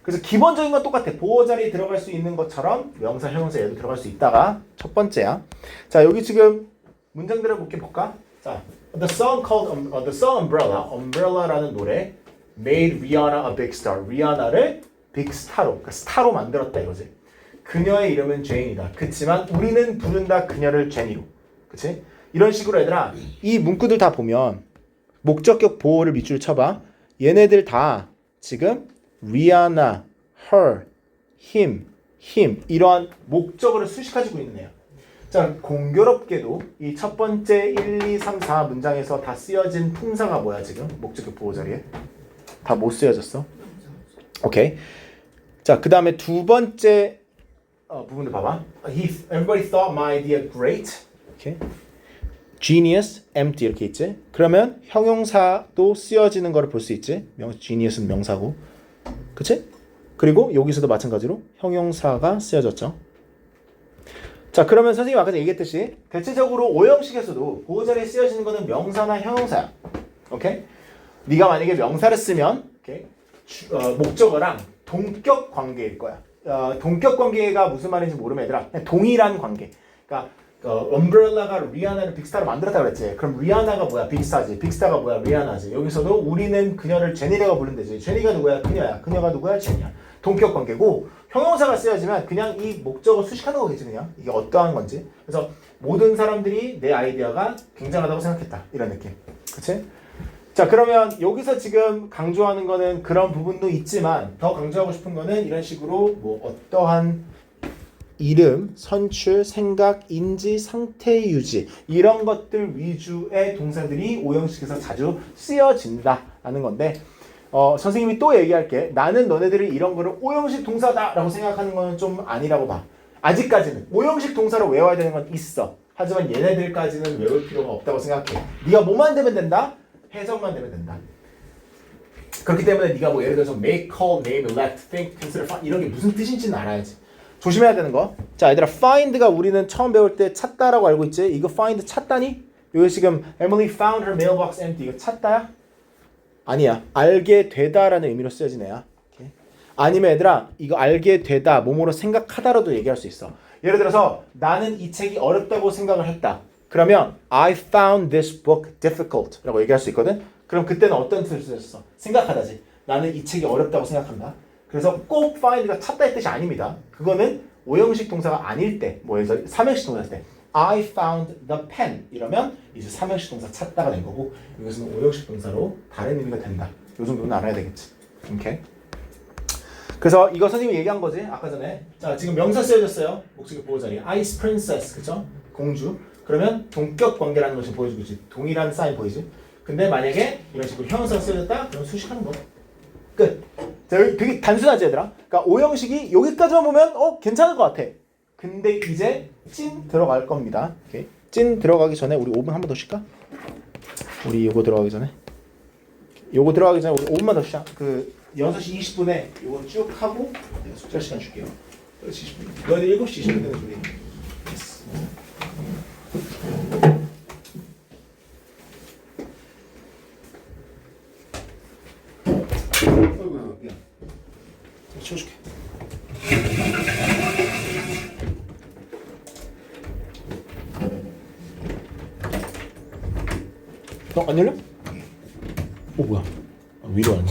S1: 그래서 기본적인 건 똑같아. 보호 자리에 들어갈 수 있는 것처럼 명사, 형용사 얘도 들어갈 수 있다가 첫 번째야. 자, 여기 지금 문장들을 몇개 볼까? 자, The song called The Song Umbrella, Umbrella라는 노래 made Rihanna a big star. 리아나를 빅스타로, 그러니까 스타로 만들었다 이거지. 그녀의 이름은 제인이다. 그치만 우리는 부른다 그녀를 제니로. 그치? 이런 식으로 얘들아, 이 문구들 다 보면 목적격 보호를 밑줄 쳐봐. 얘네들 다 지금 리아나, her, him 이러한 목적어를 수식가지고 있는 애야. 자, 공교롭게도 이 첫 번째 1, 2, 3, 4 문장에서 다 쓰여진 품사가 뭐야 지금? 목적격 보호 자리에 다 못 쓰여졌어. 오케이. 자, 그 다음에 두 번째 부분을 봐봐. Everybody thought my idea great. 오케이. Genius, empty 이렇게 있지. 그러면 형용사도 쓰여지는 거를 볼 수 있지. Genius는 명사고, 그치? 그리고 여기서도 마찬가지로 형용사가 쓰여졌죠. 자, 그러면 선생님이 아까 얘기했듯이 대체적으로 5형식에서도 보호 자리에 쓰여지는 거는 명사나 형용사야. 오케이? 네가 만약에 명사를 쓰면 오케이? 목적어랑 동격 관계일 거야. 동격 관계가 무슨 말인지 모르면 얘들아 그냥 동일한 관계. 그러니까 엄브렐라가 리아나를 빅스타로 만들었다 그랬지. 그럼 리아나가 뭐야? 빅스타지. 빅스타가 뭐야? 리아나지. 여기서도 우리는 그녀를 제니라고 부른대지. 제니가 누구야? 그녀야. 그녀가 누구야? 제니야. 동격 관계고 형용사가 쓰여지면 그냥 이 목적어 수식하는 거겠지. 그냥 이게 어떠한 건지. 그래서 모든 사람들이 내 아이디어가 굉장하다고 생각했다. 이런 느낌. 그치? 자, 그러면 여기서 지금 강조하는 거는 그런 부분도 있지만 더 강조하고 싶은 거는 이런 식으로 뭐 어떠한 이름, 선출, 생각, 인지, 상태 유지 이런 것들 위주의 동사들이 5형식에서 자주 쓰여진다라는 건데 선생님이 또 얘기할게. 나는 너네들이 이런 거를 5형식 동사다라고 생각하는 거는 좀 아니라고 봐. 아직까지는 5형식 동사로 외워야 되는 건 있어. 하지만 얘네들까지는 외울 필요가 없다고 생각해. 네가 뭐만 되면 된다? 해석만 되면 된다. 그렇기 때문에 네가 뭐 예를 들어서 make, call, name, elect, think, consider, find 이런 게 무슨 뜻인지는 알아야지. 조심해야 되는 거. 자, 얘들아, find가 우리는 처음 배울 때 찾다라고 알고 있지? 이거 find 찾다니? 여기 지금 Emily found her mailbox empty. 이거 찾다야? 아니야. 알게 되다라는 의미로 쓰여진 애야. 오케이? 아니면 얘들아, 이거 알게 되다, 뭐뭐로 생각하다로도 얘기할 수 있어. 예를 들어서 나는 이 책이 어렵다고 생각을 했다. 그러면 I found this book difficult 라고 얘기할 수 있거든. 그럼 그때는 어떤 뜻을 쓰였어? 생각하다지. 나는 이 책이 어렵다고 생각한다. 그래서 꼭 find가 찾다의 뜻이 아닙니다. 그거는 5형식 동사가 아닐 때, 뭐 예를 들어 3형식 동사일 때 I found the pen 이러면 이제 3형식 동사 찾다가 된 거고 이것은 5형식 동사로 다른 의미가 된다. 요 정도는 알아야 되겠지. 오케이. 그래서 이거 선생님이 얘기한 거지 아까 전에. 자, 지금 명사 쓰여졌어요. 목적격 보호 자리. Ice princess, 그쵸? 공주. 그러면 동격 관계라는 것이 보여주고 있지. 동일한 사인 보이지? 근데 만약에 이런 식으로 형용사가 쓰여졌다? 그럼 수식하는 거. 끝. 자, 여기 되게 단순하지 얘들아. 그러니까 5형식이 여기까지만 보면 괜찮을 것 같아. 근데 이제 찐 들어갈 겁니다. 오케이. 찐 들어가기 전에 우리 5분 한 번 더 쉴까? 우리 요거 들어가기 전에 우리 5분만 더 쉬자. 그 6시 20분에 요거 쭉 하고 내가 숙제 시간 줄게요. 6시 20분. 너희들 7시 20분에 우리. 어이구, 미안. 치워줄게. 안 열려? 뭐야? 위로 안 열려.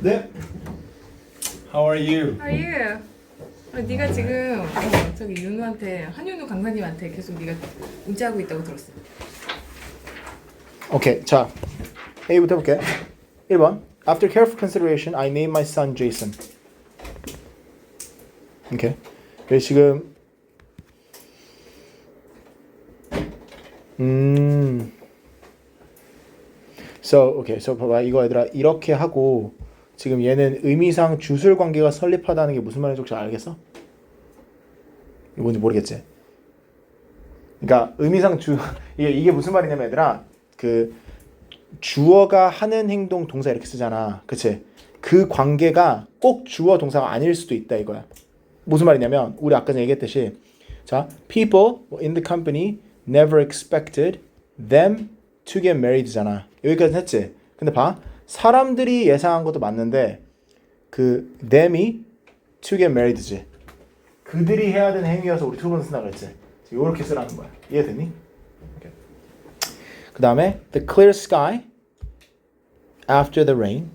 S1: 네. How are you?
S3: How are you? 네가 지금 저기 윤우한테 한윤우 강사님한테 계속 네가 문자하고 있다고 들었어.
S1: 오케이, 자 A부터 해볼게. 1번. After careful consideration, I named my son Jason. 오케이. 그래서 지금 So 봐봐, 이거 얘들아 이렇게 하고 지금 얘는 의미상 주술 관계가 설립하다는 게 무슨 말인지 혹시 알겠어? 이거 뭔지 모르겠지? 그러니까 의미상 이게 무슨 말이냐면 얘들아 그 주어가 하는 행동 동사 이렇게 쓰잖아, 그치? 그 관계가 꼭 주어 동사가 아닐 수도 있다 이거야. 무슨 말이냐면 우리 아까 전에 얘기했듯이 자, people in the company never expected them to get married잖아. 여기까지 했지? 근데 봐, 사람들이 예상한 것도 맞는데 그 them이 to get married지. 그들이 해야 되는 행위여서 우리 두 번 쓴다 그랬지? 이렇게 쓰라는 거야. 이해됐니? 그 다음에 the clear sky after the rain.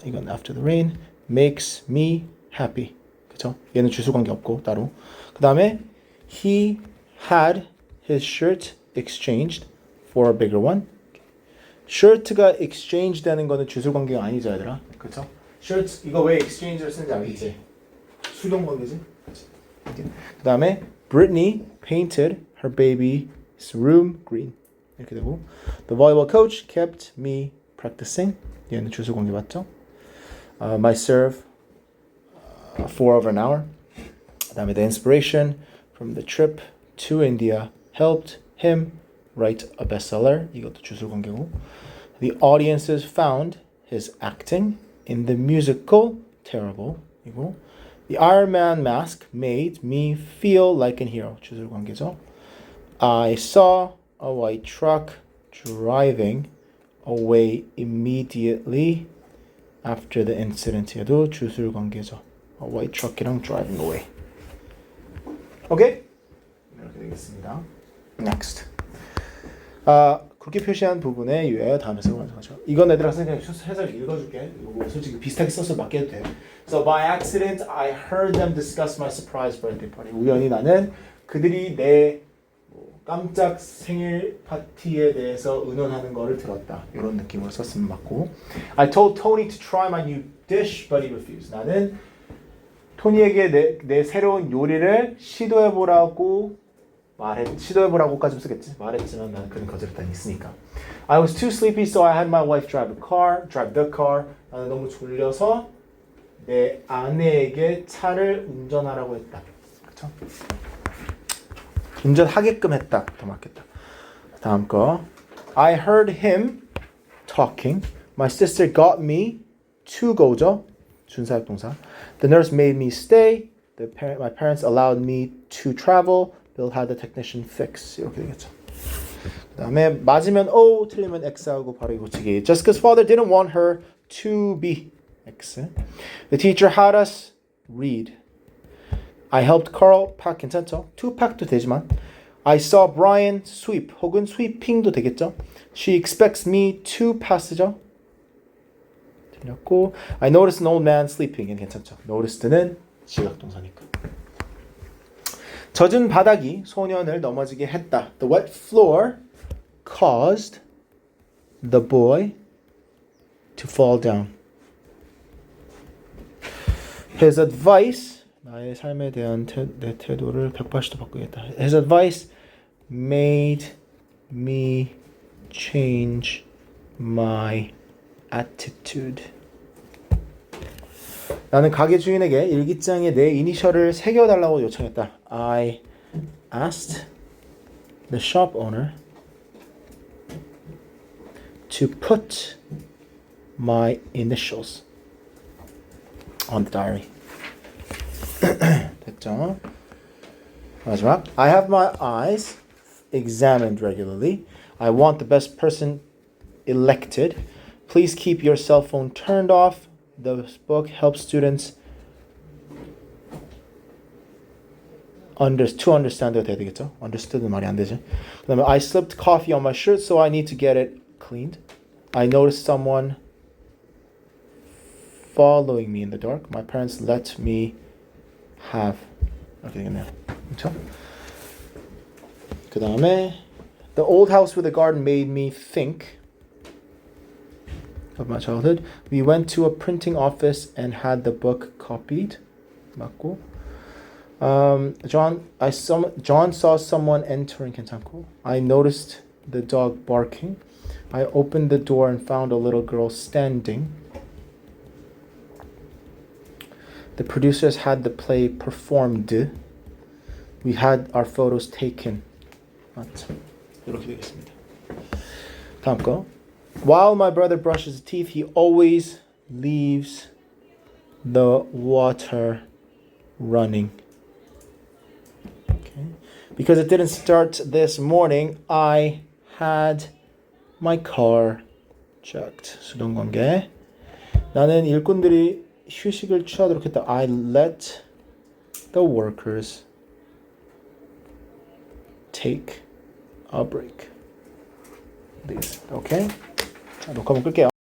S1: 이건 after the rain makes me happy. 그쵸? 얘는 주수 관계 없고 따로. 그 다음에 he had his shirt exchanged for a bigger one. shirt가 exchange 되는 거는 주술 관계가 아니죠, 얘들아. 그쵸? shirt 이거 왜 exchange를 쓰는지 알겠지? 수동 관계지. 그 다음에 Brittany painted her baby's room green. 이렇게 되고 the volleyball coach kept me practicing. 얘는 주술 관계 맞죠? My serve for over an hour. 그 다음에 the inspiration from the trip to India helped him write a bestseller. 이것도 주술 관계고. The audiences found his acting in the musical terrible. 이고. The Iron Man mask made me feel like a hero. 주술 관계죠. I saw a white truck driving away immediately after the incident. 얘도 주술 관계죠. A white truck이랑 driving away. 오케이? 이렇게 되겠습니다. Next. 그렇게 표시한 부분에 유의하여 다음 해석을 완성하죠. 이건 애들아 그냥 해설 읽어줄게. 이거 솔직히 비슷하게 써서 맡겨도 돼. So by accident, I heard them discuss my surprise birthday party. 우연히 나는 그들이 내 깜짝 생일 파티에 대해서 의논하는 거를 들었다. 이런 느낌으로 썼으면 맞고. I told Tony to try my new dish, but he refused. 나는 토니에게 내 새로운 요리를 시도해보라고까지 쓰겠지. 말했지만 나는 그런 거절했다니 있으니까. I was too sleepy, so I had my wife drive the car. 나는 너무 졸려서 내 아내에게 차를 운전하라고 했다. 그렇죠? 운전하게끔 했다. 더 맞겠다. 다음 거. I heard him talking. My sister got me to go죠. 준사역 동사. The nurse made me stay. My parents allowed me to travel. Bill had the technician fix. 이렇게 되겠죠. 그 다음에 맞으면 O, 틀리면 X하고 바로 고치기. Just because father didn't want her to be X. The teacher had us read. I helped Carl pack. 괜찮죠? To pack도 되지만 I saw Brian sweep 혹은 sweeping도 되겠죠? She expects me to pass죠? 틀렸고 I noticed an old man sleeping. 괜찮죠? Noticed는 지각동사니까. 젖은 바닥이 소년을 넘어지게 했다. The wet floor caused the boy to fall down. His advice, 나의 삶에 대한 내 태도를 180도 바꾸겠다. His advice made me change my attitude. 나는 가게 주인에게 일기장에 내 이니셜을 새겨달라고 요청했다. I asked the shop owner to put my initials on the diary. 됐죠? 마지막. I have my eyes examined regularly. I want the best person elected. Please keep your cell phone turned off. This book helps students to understand가 돼야 되겠죠? understood는 말이 안 되지. 그다음에 I slipped coffee on my shirt, so I need to get it cleaned. I noticed someone following me in the dark. My parents let me have 이렇게 되겠네요. 그렇죠? 그 다음에 The old house with a garden made me think of my childhood. We went to a printing office and had the book copied. 맞고. John saw someone entering. 괜찮고. I noticed the dog barking. I opened the door and found a little girl standing. The producers had the play performed. We had our photos taken. 맞죠? 이렇게 되겠습니다. 다음 거. While my brother brushes his teeth, he always leaves the water running. Okay. Because it didn't start this morning, I had my car checked. 수동관계. 나는 일꾼들이 휴식을 취하도록 했다. I let the workers take a break. This. Okay? 자, 녹화 한번 끌게요.